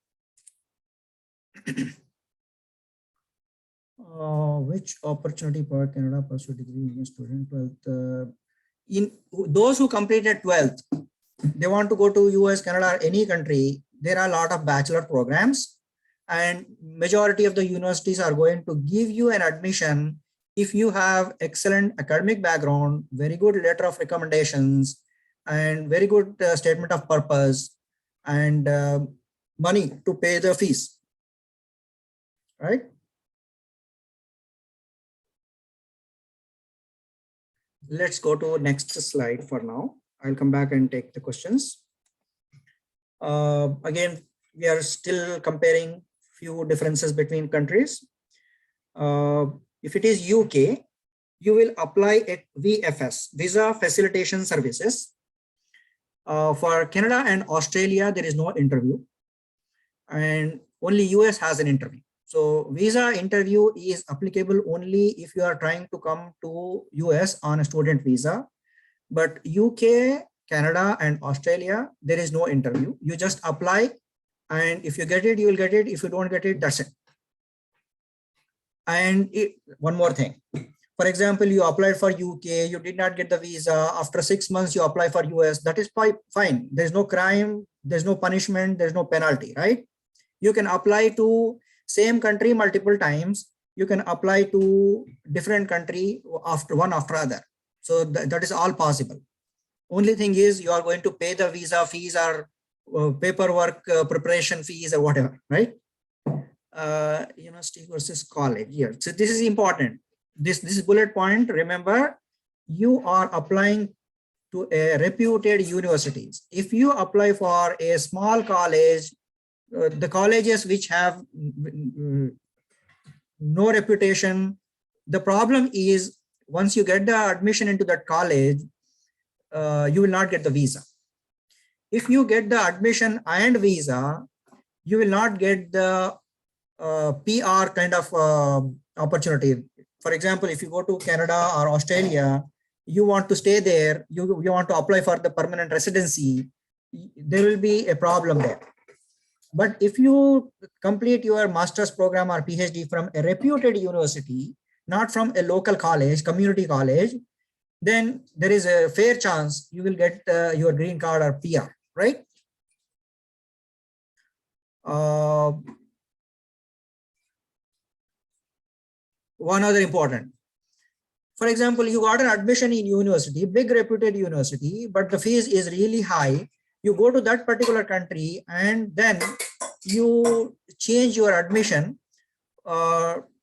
S1: Which opportunity for Canada pursue degree in student 12th? In those who completed 12th, they want to go to US, Canada, or any country, there are a lot of bachelor programs, and majority of the universities are going to give you an admission if you have excellent academic background, very good letter of recommendations, and very good statement of purpose, and money to pay the fees, right? Let's go to next slide for now. I'll come back and take the questions. Again, we are still comparing few differences between countries. If it is UK, you will apply a VFS, Visa Facilitation Services. For Canada and Australia, there is no interview, and only US has an interview. So visa interview is applicable only if you are trying to come to US on a student visa. But UK, Canada, and Australia, there is no interview. You just apply, and if you get it, you will get it. If you don't get it, that's it. And one more thing. For example, you applied for UK, you did not get the visa. After 6 months, you apply for US. That is fine. There's no crime. There's no punishment. There's no penalty, right? You can apply to same country multiple times. You can apply to different country after other. So that is all possible. Only thing is you are going to pay the visa fees or paperwork preparation fees or whatever, right? University versus college here. So this is important. This bullet point, remember, you are applying to a reputed universities. If you apply for a small college, the colleges which have no reputation, the problem is once you get the admission into that college, you will not get the visa. If you get the admission and visa, you will not get the PR kind of opportunity. For example, if you go to Canada or Australia, you want to stay there, you want to apply for the permanent residency, there will be a problem there. But if you complete your master's program or PhD from a reputed university, not from a local college, community college, then there is a fair chance you will get your green card or PR, right? One other important. For example, you got an admission in university, big reputed university, but the fees is really high. You go to that particular country and then you change your admission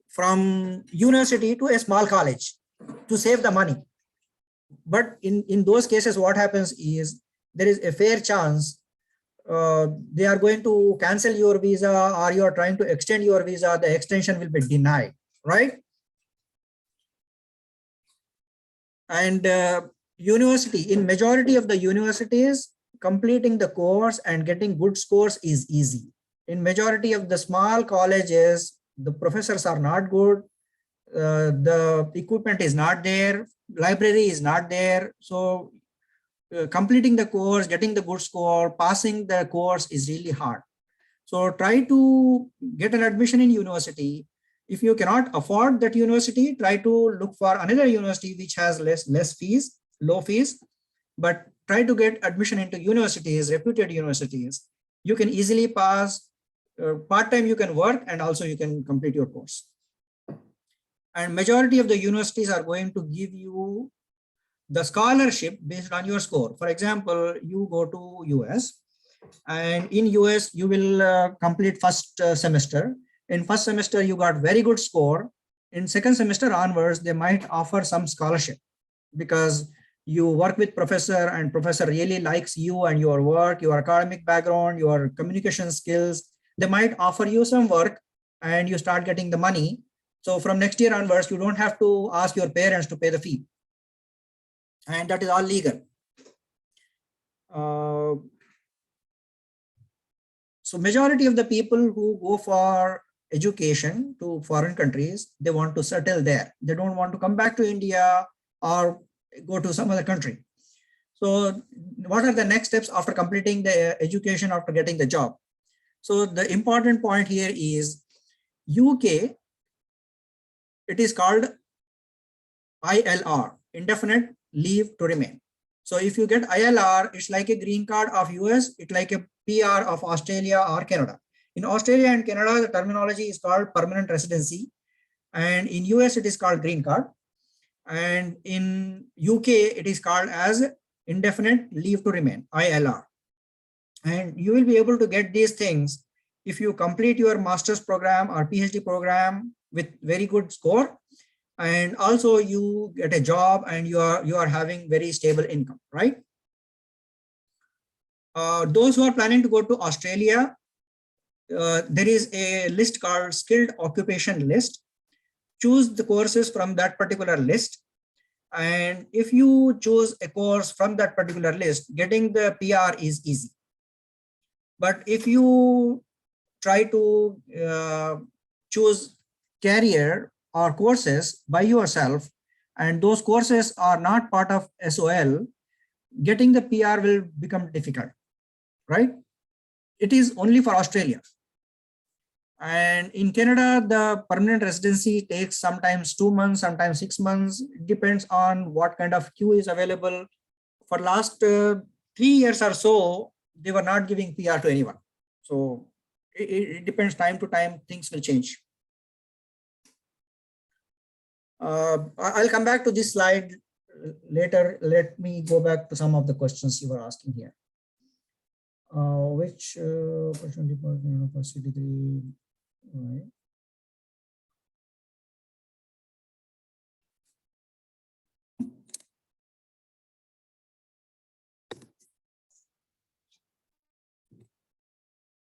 S1: from university to a small college to save the money. But in those cases, what happens is there is a fair chance they are going to cancel your visa, or you are trying to extend your visa, the extension will be denied, right? And university, in majority of the universities, completing the course and getting good scores is easy. In majority of the small colleges, the professors are not good, the equipment is not there, library is not there. So completing the course, getting the good score, passing the course is really hard. So try to get an admission in university. If you cannot afford that university, try to look for another university which has less fees, low fees, but try to get admission into universities, reputed universities. You can easily pass. Part-time you can work, and also you can complete your course. And majority of the universities are going to give you the scholarship based on your score. For example, you go to US, and in US you will complete first semester. In first semester you got very good score. In second semester onwards, they might offer some scholarship because you work with professor and professor really likes you and your work, your academic background, your communication skills. They might offer you some work and you start getting the money. So from next year onwards, you don't have to ask your parents to pay the fee. And that is all legal. So majority of the people who go for education to foreign countries, they want to settle there. They don't want to come back to India or go to some other country. So what are the next steps after completing the education, after getting the job? So the important point here is UK, it is called ILR, indefinite leave to remain. So if you get ILR, it's like a green card of US, it's like a PR of Australia or Canada. In Australia and Canada, the terminology is called permanent residency. And in US, it is called green card. And in UK, it is called as indefinite leave to remain, ILR. And you will be able to get these things if you complete your master's program or PhD program with very good score. And also you get a job and you are having very stable income, right? Those who are planning to go to Australia, there is a list called skilled occupation list. Choose the courses from that particular list. And if you choose a course from that particular list, getting the PR is easy. But if you try to choose career or courses by yourself, and those courses are not part of SOL, getting the PR will become difficult, right? It is only for Australia. And in Canada, the permanent residency takes sometimes 2 months, sometimes 6 months. It depends on what kind of queue is available. For last 3 years or so, they were not giving PR to anyone. So it depends, time to time, things will change. I'll come back to this slide later. Let me go back to some of the questions you were asking here. Which opportunity for degree? Right.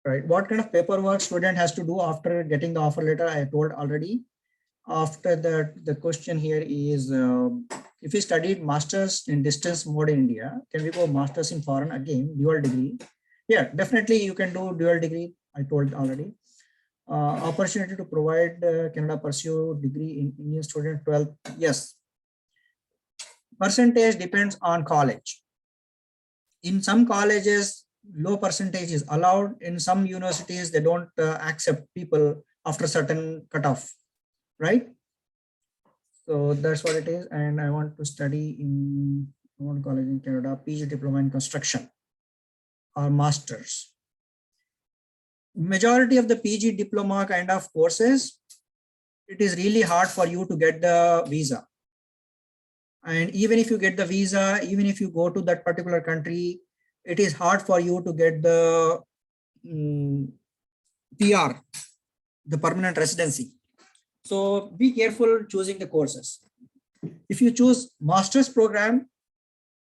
S1: Right. What kind of paperwork student has to do after getting the offer letter? I told already. After that, the question here is, if we studied masters in distance mode in India, can we go masters in foreign again, dual degree? Yeah, definitely you can do dual degree. I told already. Opportunity to provide Canada pursue degree in Indian student 12. Yes. Percentage depends on college. In some colleges, low percentage is allowed. In some universities, they don't accept people after certain cutoff, right? So that's what it is. And I want to study in one college in Canada, PG diploma in construction or masters. Majority of the PG diploma kind of courses, it is really hard for you to get the visa. And even if you get the visa, even if you go to that particular country, it is hard for you to get the PR, the permanent residency. So be careful choosing the courses. If you choose master's program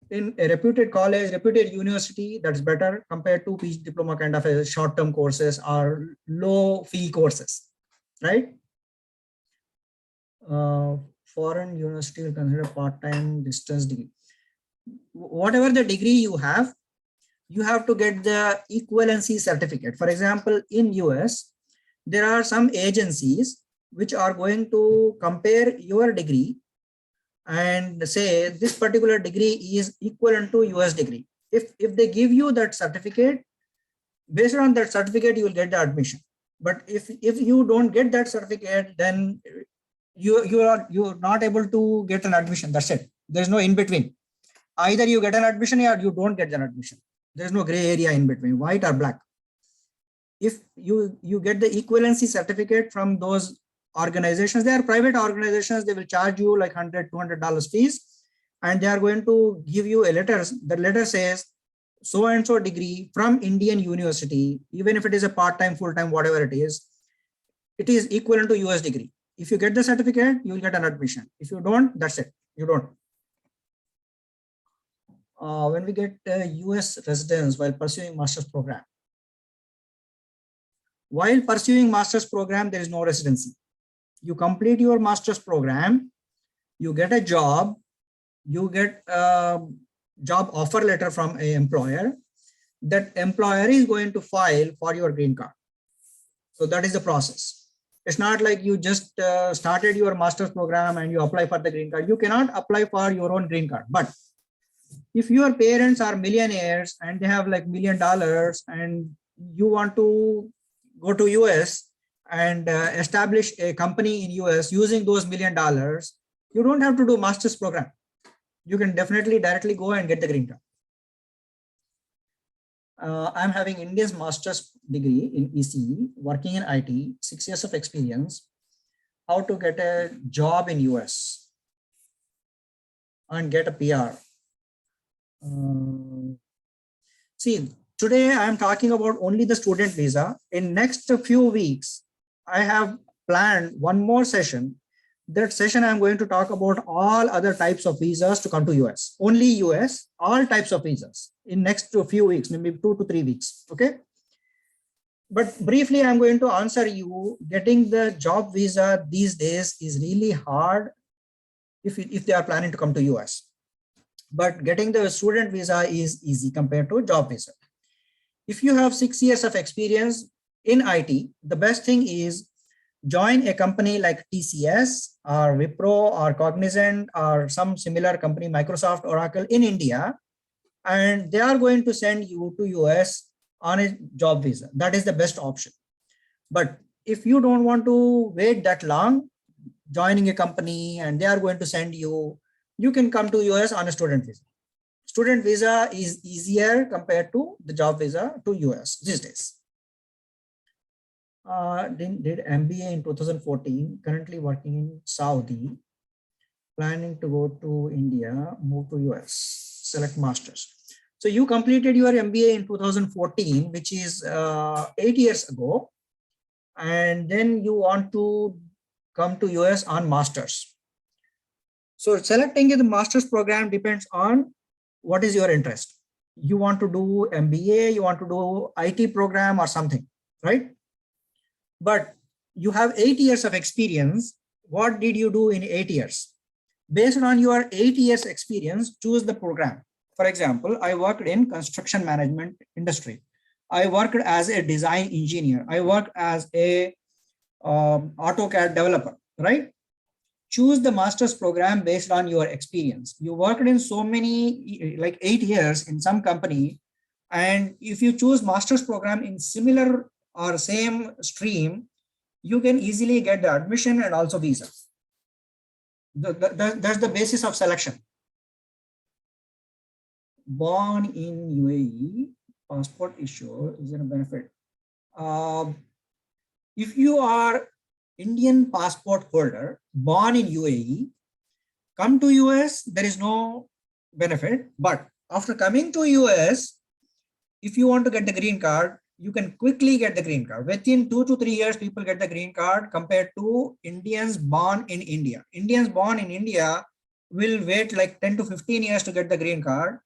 S1: in a reputed college, reputed university, that's better compared to PG diploma kind of a short-term courses or low fee courses, right? Foreign university will consider part-time distance degree. Whatever the degree you have to get the equivalency certificate. For example, in US, there are some agencies which are going to compare your degree and say this particular degree is equivalent to US degree. If they give you that certificate, based on that certificate, you will get the admission. But if you don't get that certificate, then you're not able to get an admission. That's it. There's no in between. Either you get an admission or you don't get an admission. There's no gray area in between, white or black. If you get the equivalency certificate from those organizations, they are private organizations, they will charge you like $100, $200 fees, and they are going to give you a letter. The letter says so and so degree from Indian university, even if it is a part-time, full-time, whatever it is equivalent to US degree. If you get the certificate, you will get an admission. If you don't, that's it. You don't. When we get US residence while pursuing master's program. While pursuing master's program, there is no residency. You complete your master's program, you get a job, you get a job offer letter from an employer. That employer is going to file for your green card. So that is the process. It's not like you just started your master's program and you apply for the green card. You cannot apply for your own green card. But if your parents are millionaires and they have like $1 million and you want to go to US and establish a company in US using those $1 million, you don't have to do master's program. You can definitely directly go and get the green card. I'm having India's master's degree in ECE, working in IT, 6 years of experience. How to get a job in US and get a PR. See, today I'm talking about only the student visa. In next few weeks, I have planned one more session. That session I'm going to talk about all other types of visas to come to US. Only US, all types of visas in next few weeks, maybe 2 to 3 weeks. Okay. But briefly, I'm going to answer you. Getting the job visa these days is really hard if they are planning to come to US. But getting the student visa is easy compared to job visa. If you have 6 years of experience in IT, the best thing is join a company like TCS or Wipro or Cognizant or some similar company, Microsoft, Oracle in India, and they are going to send you to US on a job visa. That is the best option. But if you don't want to wait that long, joining a company and they are going to send you, you can come to US on a student visa. Student visa is easier compared to the job visa to US these days. Did MBA in 2014, currently working in Saudi, planning to go to India, move to US, select masters. So you completed your MBA in 2014, which is 8 years ago, and then you want to come to US on masters. So selecting the master's program depends on what is your interest. You want to do MBA, you want to do IT program or something, right? But you have 8 years of experience. What did you do in 8 years? Based on your 8 years experience, choose the program. For example, I worked in construction management industry. I worked as a design engineer. I worked as a AutoCAD developer, right? Choose the master's program based on your experience. You worked in so many, like 8 years in some company, And if you choose master's program in similar or same stream, you can easily get the admission and also visa. That's the basis of selection. Born in UAE, passport issue is a benefit. If you are Indian passport holder, born in UAE, come to US, there is no benefit. But after coming to US, if you want to get the green card, you can quickly get the green card. Within 2 to 3 years, people get the green card compared to Indians born in India. Indians born in India will wait like 10 to 15 years to get the green card.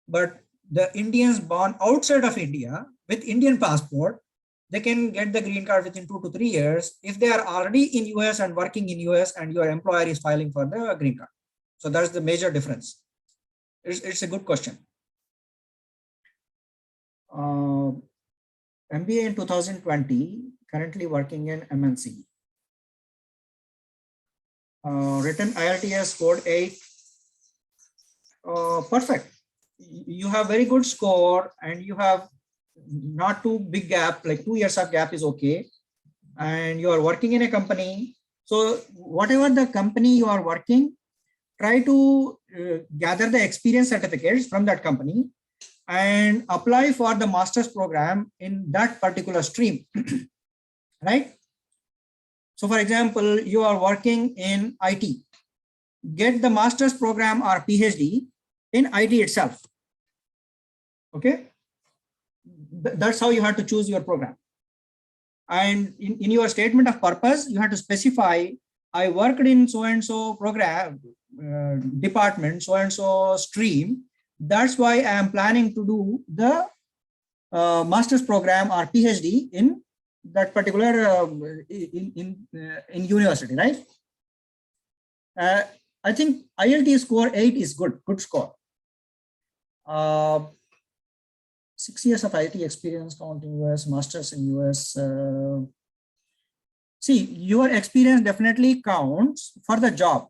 S1: But the Indians born outside of India with Indian passport, they can get the green card within 2 to 3 years if they are already in US and working in US and your employer is filing for the green card. So that's the major difference. It's a good question. MBA in 2020, currently working in MNC. Written IELTS scored 8. Perfect. You have very good score and you have not too big gap, like 2 years of gap is okay. And you are working in a company. So whatever the company you are working, try to gather the experience certificates from that company and apply for the master's program in that particular stream, right? So for example, you are working in IT, get the master's program or PhD in IT itself, okay? That's how you have to choose your program. And in your statement of purpose, you have to specify, I worked in so-and-so program, department, so-and-so stream. That's why I am planning to do the master's program or PhD in that particular in university, right? I think IELTS score 8 is good score. 6 years of IT experience count in US, masters in US. See, your experience definitely counts for the job.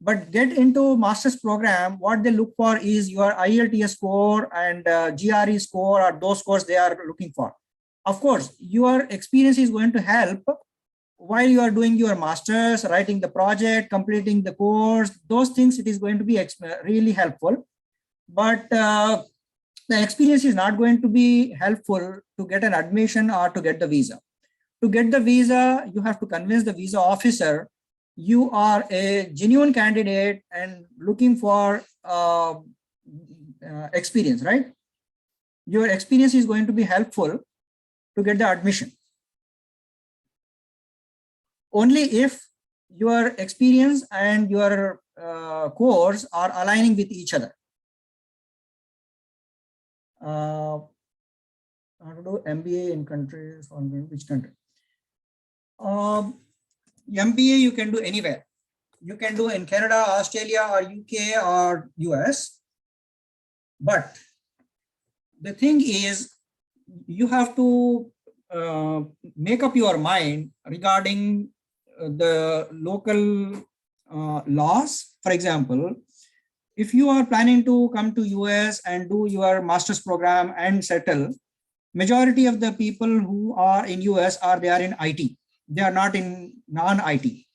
S1: But get into master's program, what they look for is your IELTS score and GRE score, or those scores they are looking for. Of course, your experience is going to help while you are doing your master's, writing the project, completing the course, those things, it is going to be really helpful. But the experience is not going to be helpful to get an admission or to get the visa. To get the visa, you have to convince the visa officer you are a genuine candidate and looking for experience, right? Your experience is going to be helpful to get the admission. Only if your experience and your course are aligning with each other. How to do MBA in countries, on which country? MBA you can do anywhere. You can do in Canada, Australia, or UK, or US. But the thing is, you have to make up your mind regarding the local laws. For example, if you are planning to come to US and do your master's program and settle, majority of the people who are in US they are in IT. They are not in non-IT.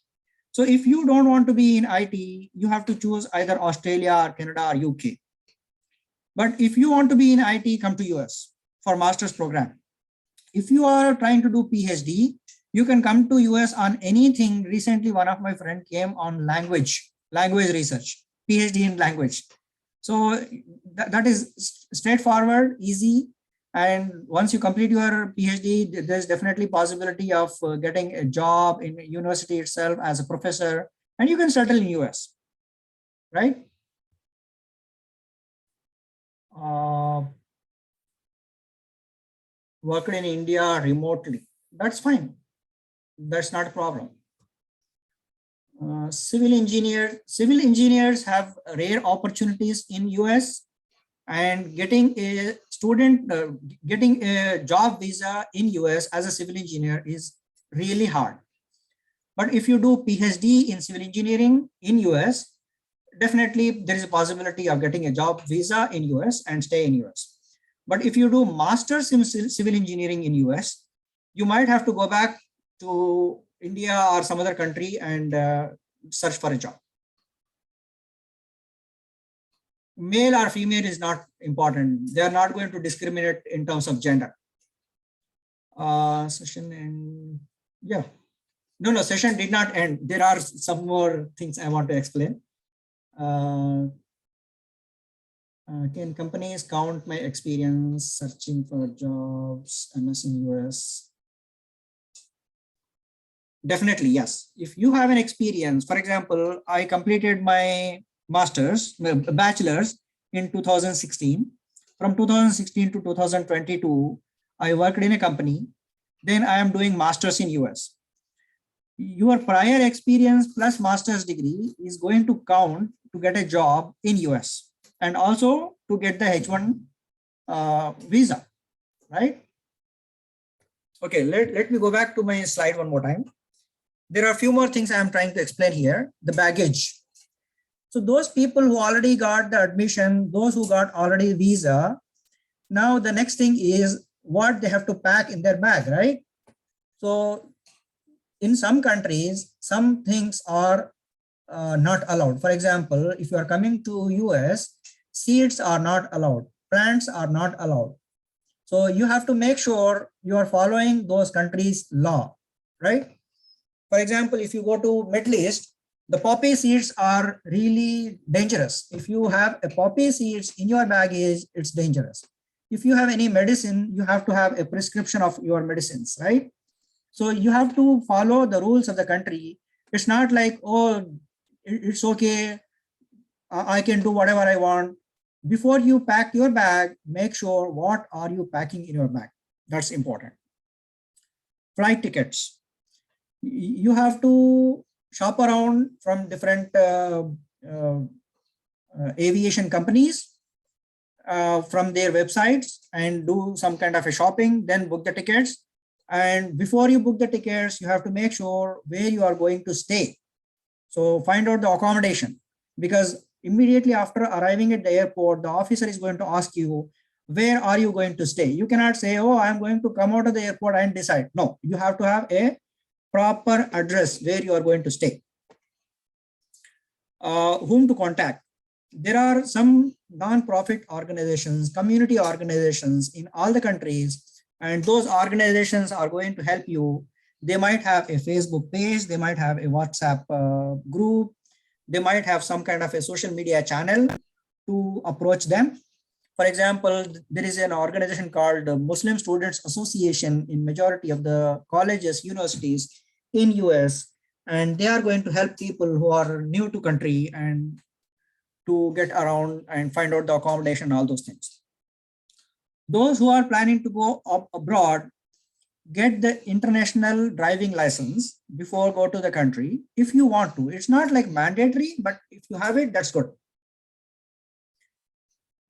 S1: So if you don't want to be in IT, you have to choose either Australia or Canada or UK. But if you want to be in IT, come to US for master's program. If you are trying to do PhD, you can come to US on anything. Recently, one of my friends came on language research, PhD in language. So that is straightforward, easy. And once you complete your PhD, there's definitely possibility of getting a job in university itself as a professor, and you can settle in US, right? Worked in India remotely, that's fine. That's not a problem. Civil engineers have rare opportunities in US, and getting a student, getting a job visa in US as a civil engineer is really hard. But if you do PhD in civil engineering in US, definitely there is a possibility of getting a job visa in US and stay in US. But if you do master's in civil engineering in US, you might have to go back to India or some other country and search for a job. Male or female is not important. They are not going to discriminate in terms of gender. Session and yeah. No, session did not end. There are some more things I want to explain. Can companies count my experience searching for jobs, MS in US? Definitely, yes. If you have an experience, for example, I completed my bachelor's in 2016. From 2016 to 2022, I worked in a company. Then I am doing master's in US. Your prior experience plus master's degree is going to count to get a job in US and also to get the H1 visa, right? Okay, let me go back to my slide one more time. There are a few more things I'm trying to explain here. The baggage. So those people who already got the admission, those who got already visa, now the next thing is what they have to pack in their bag, right? So in some countries, some things are not allowed. For example, if you are coming to US, seeds are not allowed, plants are not allowed. So you have to make sure you are following those countries' law, right? For example, if you go to Middle East, the poppy seeds are really dangerous. If you have a poppy seeds in your baggage, it's dangerous. If you have any medicine, you have to have a prescription of your medicines, right? So you have to follow the rules of the country. It's not like, oh, it's okay, I can do whatever I want. Before you pack your bag, make sure what are you packing in your bag. That's important. Flight tickets. You have to shop around from different aviation companies from their websites and do some kind of a shopping, then book the tickets. And before you book the tickets, you have to make sure where you are going to stay. So find out the accommodation, because immediately after arriving at the airport, the officer is going to ask you, where are you going to stay? You cannot say, oh, I'm going to come out of the airport and decide. No, you have to have a proper address where you are going to stay. Whom to contact? There are some non-profit organizations, community organizations in all the countries, and those organizations are going to help you. They might have a Facebook page, they might have a WhatsApp group, they might have some kind of a social media channel to approach them. For example, there is an organization called Muslim Students Association in majority of the colleges, universities in US, and they are going to help people who are new to country and to get around and find out the accommodation, all those things. Those who are planning to go abroad, get the international driving license before go to the country if you want to. It's not like mandatory, but if you have it, that's good.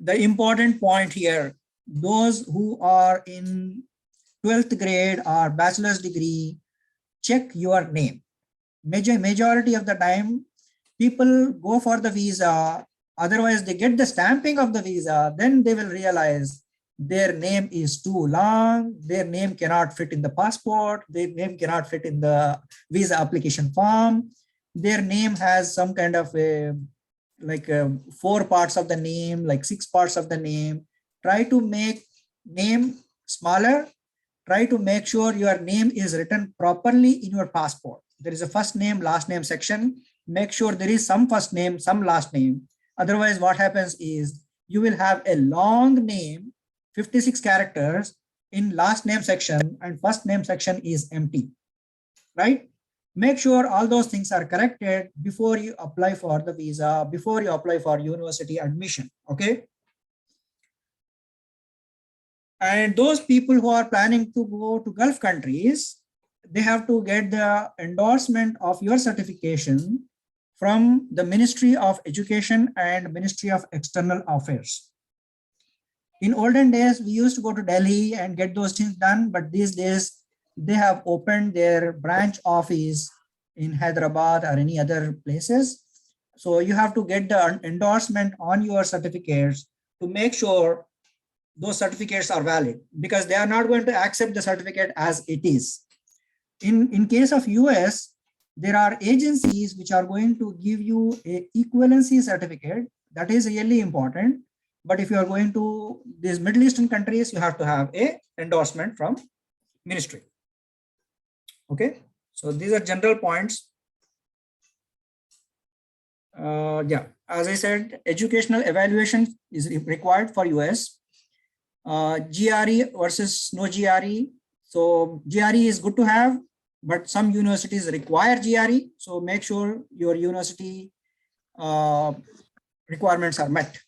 S1: The important point here, those who are in 12th grade or bachelor's degree, check your name. Majority of the time, people go for the visa, otherwise they get the stamping of the visa, then they will realize their name is too long, their name cannot fit in the passport, their name cannot fit in the visa application form, their name has some kind of a, like 4 parts of the name, like 6 parts of the name. Try to make name smaller, try to make sure your name is written properly in your passport. There is a first name, last name section. Make sure there is some first name, some last name. Otherwise, what happens is you will have a long name, 56 characters in last name section, and first name section is empty, right? Make sure all those things are corrected before you apply for the visa, before you apply for university admission, okay? And those people who are planning to go to Gulf countries, they have to get the endorsement of your certification from the Ministry of Education and Ministry of External Affairs. In olden days, we used to go to Delhi and get those things done, but these days they have opened their branch office in Hyderabad or any other places. So you have to get the endorsement on your certificates to make sure those certificates are valid, because they are not going to accept the certificate as it is. In case of US, there are agencies which are going to give you a equivalency certificate. That is really important. But if you are going to these Middle Eastern countries, you have to have a endorsement from ministry. Okay, so these are general points. Yeah, as I said, educational evaluation is required for US. GRE versus no GRE. So GRE is good to have, but some universities require GRE. So make sure your university requirements are met.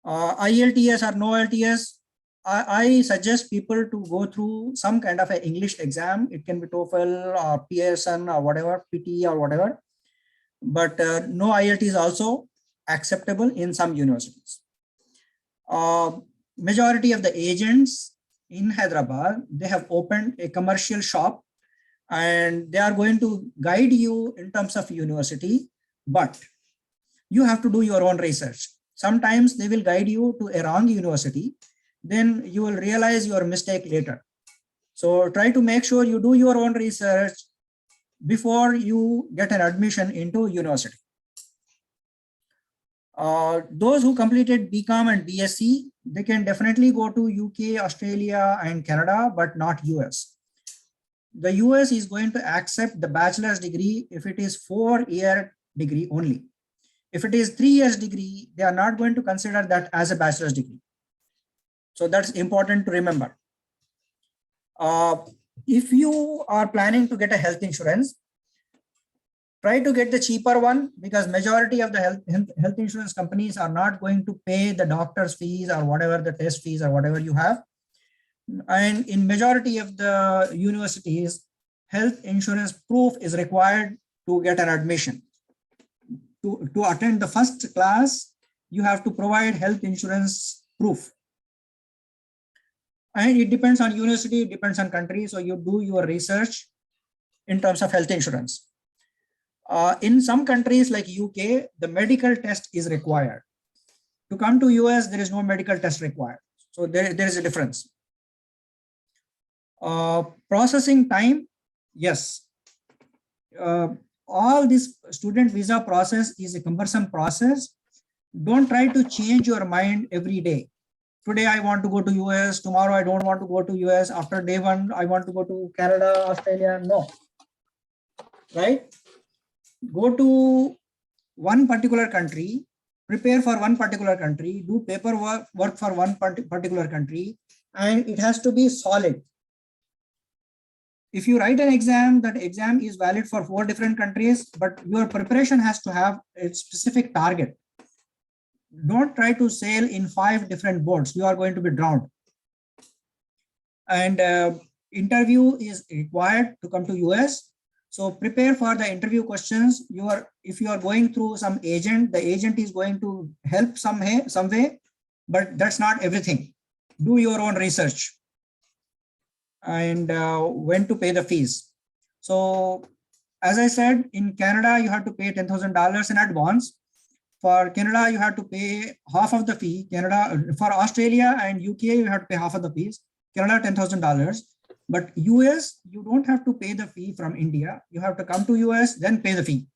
S1: IELTS or no IELTS, I suggest people to go through some kind of an English exam. It can be TOEFL or Pearson or whatever, PT or whatever. But no IELTS is also acceptable in some universities. Majority of the agents in Hyderabad, they have opened a commercial shop and they are going to guide you in terms of university, but you have to do your own research. Sometimes they will guide you to a wrong university, then you will realize your mistake later. So try to make sure you do your own research before you get an admission into university. Those who completed BCom and BSc, they can definitely go to UK, Australia, and Canada, but not US. The US is going to accept the bachelor's degree if it is 4-year degree only. If it is 3 years degree, they are not going to consider that as a bachelor's degree. So that's important to remember. If you are planning to get a health insurance, try to get the cheaper one, because majority of the health insurance companies are not going to pay the doctor's fees or whatever the test fees or whatever you have. And in majority of the universities, health insurance proof is required to get an admission. To attend the first class, you have to provide health insurance proof. And it depends on university, it depends on country. So you do your research in terms of health insurance. In some countries like UK, the medical test is required. To come to US, there is no medical test required. So there is a difference. Processing time, yes. All this student visa process is a cumbersome process. Don't try to change your mind every day. Today I want to go to US, tomorrow I don't want to go to US, after day one I want to go to Canada, Australia. No, right? Go to one particular country, prepare for one particular country, do paperwork for one particular country, and it has to be solid. If you write an exam, that exam is valid for 4 different countries, but your preparation has to have a specific target. Don't try to sail in 5 different boats. You are going to be drowned. And interview is required to come to US. So prepare for the interview questions. If you are going through some agent, the agent is going to help some way, but that's not everything. Do your own research. And when to pay the fees. So as I said, in Canada, you have to pay $10,000 in advance. For Canada, you have to pay half of the fee. For Australia and UK, you have to pay half of the fees. Canada, $10,000. But US, you don't have to pay the fee from India. You have to come to US, then pay the fee.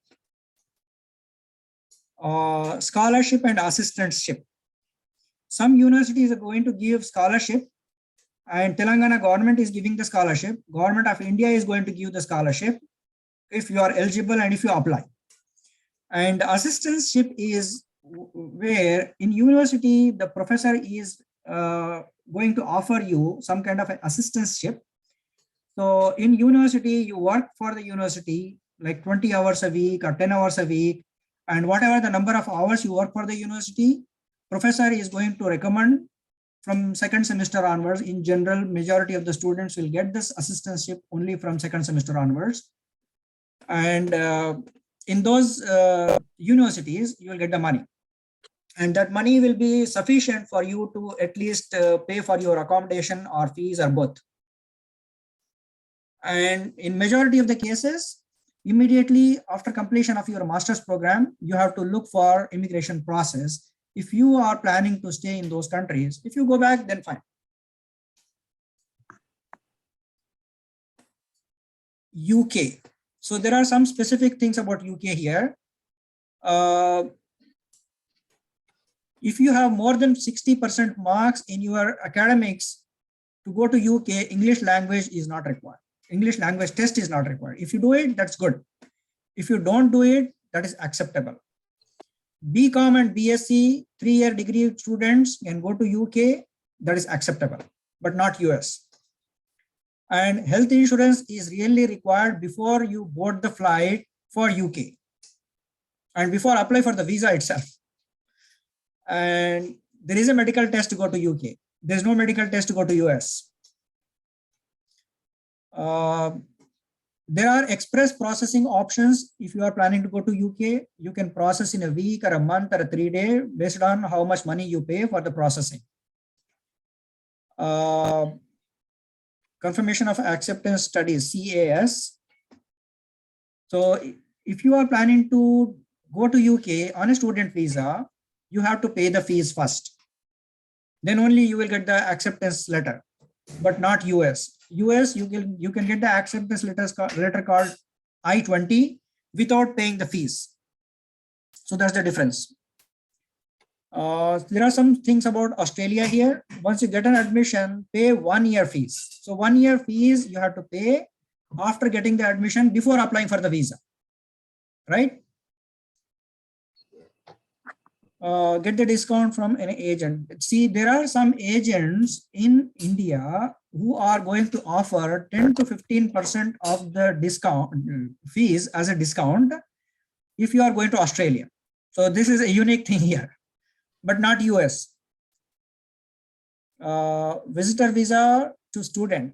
S1: Scholarship and assistantship. Some universities are going to give scholarship, and Telangana government is giving the scholarship. Government of India is going to give the scholarship if you are eligible and if you apply. And assistantship is where in university, the professor is going to offer you some kind of an assistantship. So in university, you work for the university like 20 hours a week or 10 hours a week. And whatever the number of hours you work for the university, professor is going to recommend from 2nd semester onwards. In general, majority of the students will get this assistantship only from 2nd semester onwards. And in those universities, you will get the money. And that money will be sufficient for you to at least pay for your accommodation or fees or both. And in majority of the cases, immediately after completion of your master's program, you have to look for immigration process. If you are planning to stay in those countries, if you go back, then fine. UK. So there are some specific things about UK here. If you have more than 60% marks in your academics, to go to UK, English language is not required. English language test is not required. If you do it, that's good. If you don't do it, that is acceptable. BCom and BSc 3-year degree students can go to UK, that is acceptable, but not US. And health insurance is really required before you board the flight for UK and before apply for the visa itself. And there is a medical test to go to UK. There's no medical test to go to US. There are express processing options. If you are planning to go to UK, you can process in a week or a month or a 3-day based on how much money you pay for the processing. Confirmation of acceptance studies, CAS. So if you are planning to go to UK on a student visa, you have to pay the fees first. Then only you will get the acceptance letter, but not US. US, you can get the acceptance letter called I-20 without paying the fees. So that's the difference. There are some things about Australia here. Once you get an admission, pay 1-year fees. So 1-year fees you have to pay after getting the admission before applying for the visa, right? Get the discount from an agent. See, there are some agents in India who are going to offer 10 to 15% of the discount fees as a discount if you are going to Australia. So this is a unique thing here, but not US. Visitor visa to student.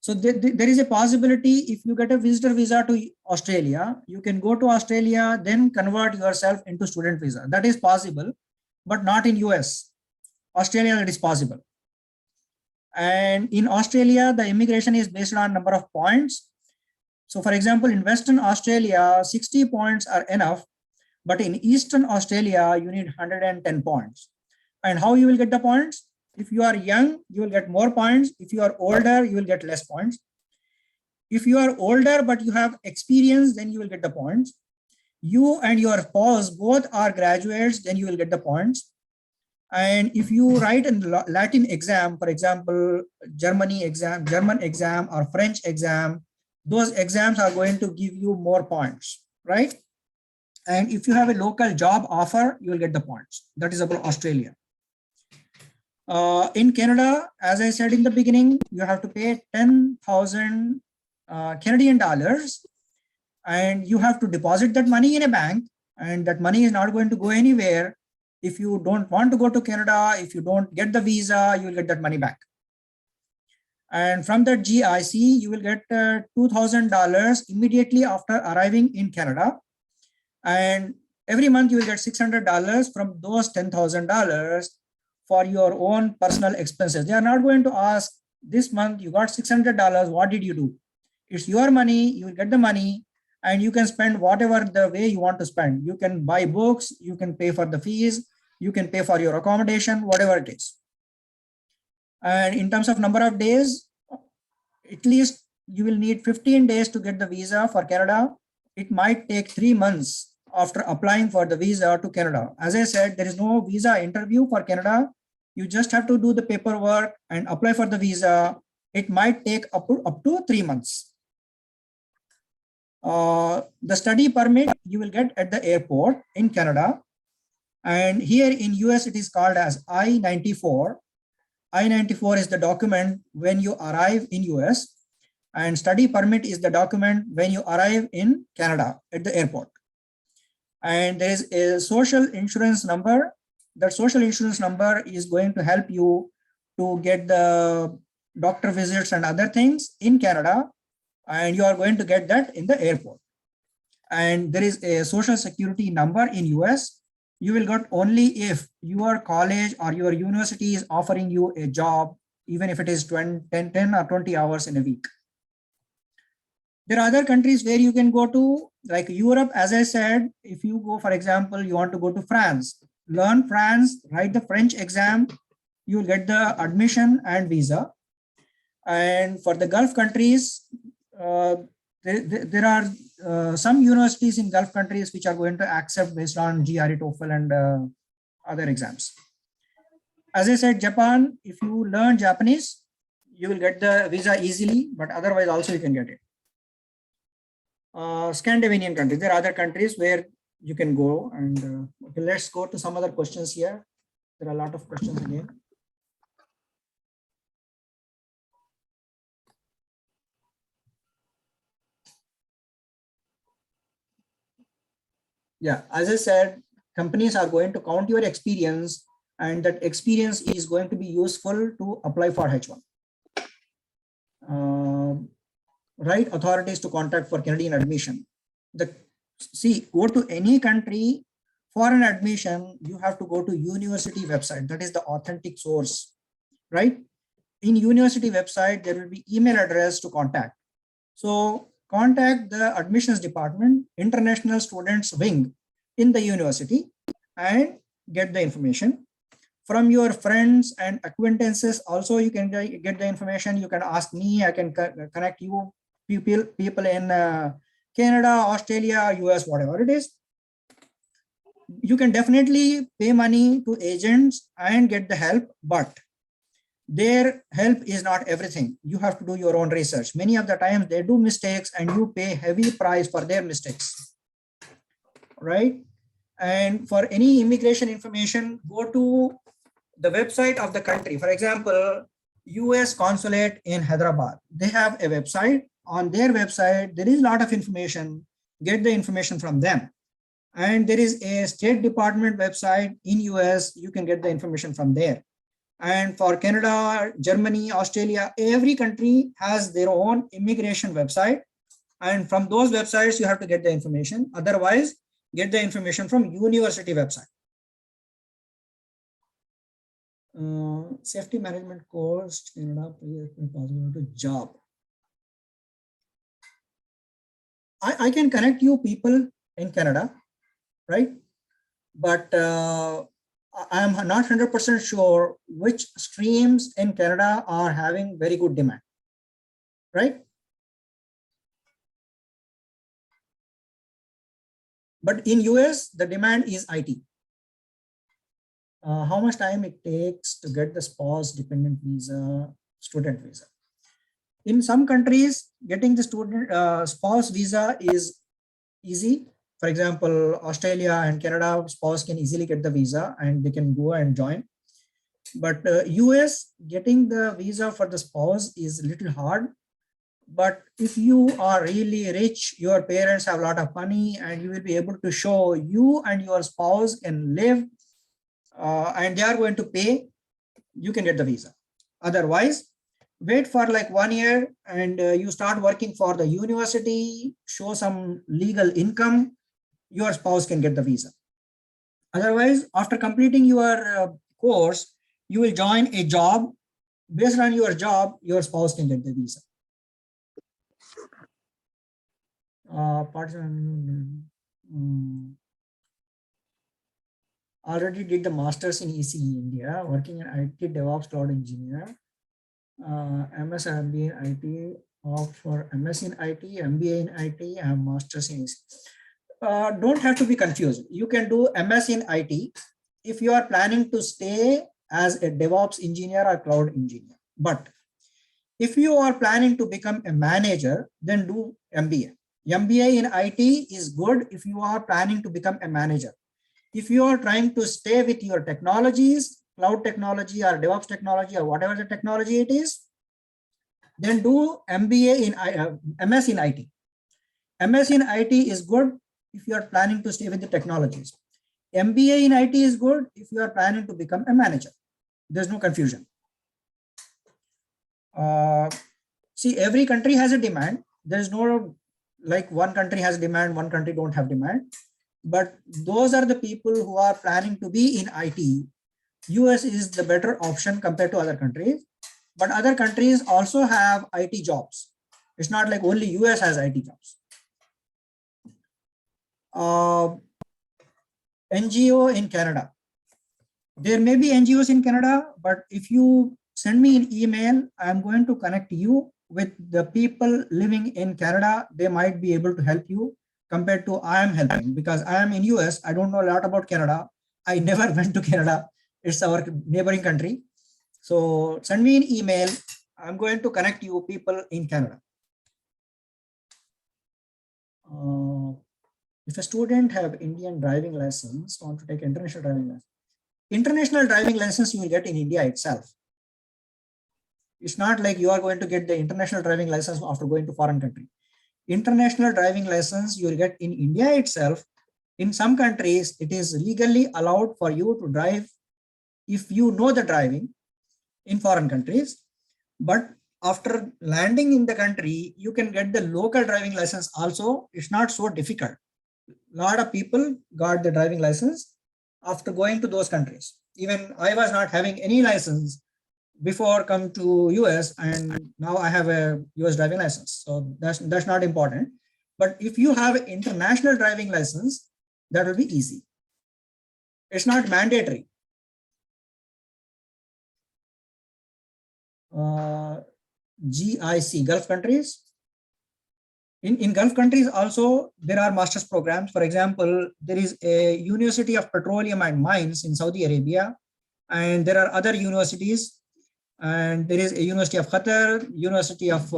S1: So there is a possibility if you get a visitor visa to Australia, you can go to Australia, then convert yourself into student visa. That is possible, but not in US. Australia, that is possible. And in Australia, the immigration is based on number of points. So for example, in Western Australia, 60 points are enough, but in Eastern Australia, you need 110 points. And how you will get the points? If you are young, you will get more points. If you are older, you will get less points. If you are older, but you have experience, then you will get the points. You and your spouse both are graduates, then you will get the points. And if you write in Latin exam, for example, German exam or French exam, those exams are going to give you more points, right? And if you have a local job offer, you will get the points. That is about Australia. In Canada, as I said in the beginning, you have to pay 10,000 Canadian dollars, and you have to deposit that money in a bank, and that money is not going to go anywhere. If you don't want to go to Canada, if you don't get the visa, you will get that money back. And from that GIC, you will get $2,000 immediately after arriving in Canada. And every month you will get $600 from those $10,000 for your own personal expenses. They are not going to ask, this month you got $600, what did you do? It's your money, you will get the money, and you can spend whatever the way you want to spend. You can buy books, you can pay for the fees, you can pay for your accommodation, whatever it is. And in terms of number of days, at least you will need 15 days to get the visa for Canada. It might take 3 months after applying for the visa to Canada. As I said, there is no visa interview for Canada. You just have to do the paperwork and apply for the visa. It might take up to 3 months. The study permit you will get at the airport in Canada. And here in US, it is called as I-94. I-94 is the document when you arrive in US, and study permit is the document when you arrive in Canada at the airport. And there is a social insurance number. That social insurance number is going to help you to get the doctor visits and other things in Canada, and you are going to get that in the airport. And there is a social security number in US. You will get only if your college or your university is offering you a job, even if it is 10 or 20 hours in a week. There are other countries where you can go to, like Europe. As I said, if you go, for example, you want to go to France, learn France, write the French exam, you will get the admission and visa. And for the Gulf countries, uh, there are some universities in Gulf countries which are going to accept based on GRE, TOEFL, and other exams. As I said, Japan, if you learn Japanese, you will get the visa easily, but otherwise also you can get it. Scandinavian countries, there are other countries where you can go. And okay, let's go to some other questions here. There are a lot of questions again. Yeah, as I said, companies are going to count your experience, and that experience is going to be useful to apply for H1. Right authorities to contact for Canadian admission. Go to any country for an admission, you have to go to university website. That is the authentic source, right? In university website, there will be email address to contact. So contact the admissions department, international students wing in the university, and get the information. From your friends and acquaintances also you can get the information. You can ask me, I can connect you, people in Canada, Australia, US, whatever it is. You can definitely pay money to agents and get the help, but their help is not everything. You have to do your own research. Many of the times they do mistakes and you pay heavy price for their mistakes, right? And for any immigration information, go to the website of the country. For example, US consulate in Hyderabad, they have a website. On their website, there is a lot of information. Get the information from them. And there is a State Department website in US, you can get the information from there. And for Canada, Germany, Australia, every country has their own immigration website. And from those websites, you have to get the information. Otherwise, get the information from university website. Safety management course, Canada, possible to job. I can connect you people in Canada, right? But I'm not 100% sure which streams in Canada are having very good demand, right? But in US, the demand is IT. How much time it takes to get the spouse dependent visa, student visa? In some countries, getting the student spouse visa is easy. For example, Australia and Canada, spouse can easily get the visa and they can go and join. But US, getting the visa for the spouse is a little hard. But if you are really rich, your parents have a lot of money, and you will be able to show you and your spouse can live and they are going to pay, you can get the visa. Otherwise, wait for like 1 year and you start working for the university, show some legal income, your spouse can get the visa. Otherwise, after completing your course, you will join a job. Based on your job, your spouse can get the visa. Already did the master's in ECE India, working in IT DevOps cloud engineer. MS and MBA in IT, opt for MS in IT, MBA in IT, and master's in ECE. Don't have to be confused. You can do MS in IT if you are planning to stay as a DevOps engineer or cloud engineer. But if you are planning to become a manager, then do MBA. MBA in IT is good if you are planning to become a manager. If you are trying to stay with your technologies, cloud technology or DevOps technology or whatever the technology it is, then do MBA in MS in IT. MS in IT is good if you are planning to stay with the technologies. MBA in IT is good if you are planning to become a manager. There's no confusion. See, every country has a demand. There's no like one country has demand, one country don't have demand. But those are the people who are planning to be in IT. US is the better option compared to other countries. But other countries also have IT jobs. It's not like only US has IT jobs. NGO in Canada. There may be NGOs in Canada, but if you send me an email, I'm going to connect you with the people living in Canada. They might be able to help you compared to I am helping, because I am in US. I don't know a lot about Canada. I never went to Canada. It's our neighboring country. So send me an email. I'm going to connect you people in Canada. If a student have Indian driving license, want to take international driving license. International driving license you will get in India itself. It's not like you are going to get the international driving license after going to foreign country. International driving license you will get in India itself. In some countries, it is legally allowed for you to drive if you know the driving in foreign countries. But after landing in the country, you can get the local driving license also. It's not so difficult. A lot of people got the driving license after going to those countries. Even I was not having any license before come to US, and now I have a US driving license. So that's not important. But if you have an international driving license, that will be easy. It's not mandatory. GIC, Gulf countries. In Gulf countries also, there are master's programs. For example, there is a University of Petroleum and Mines in Saudi Arabia, and there are other universities, and there is a University of Qatar, University of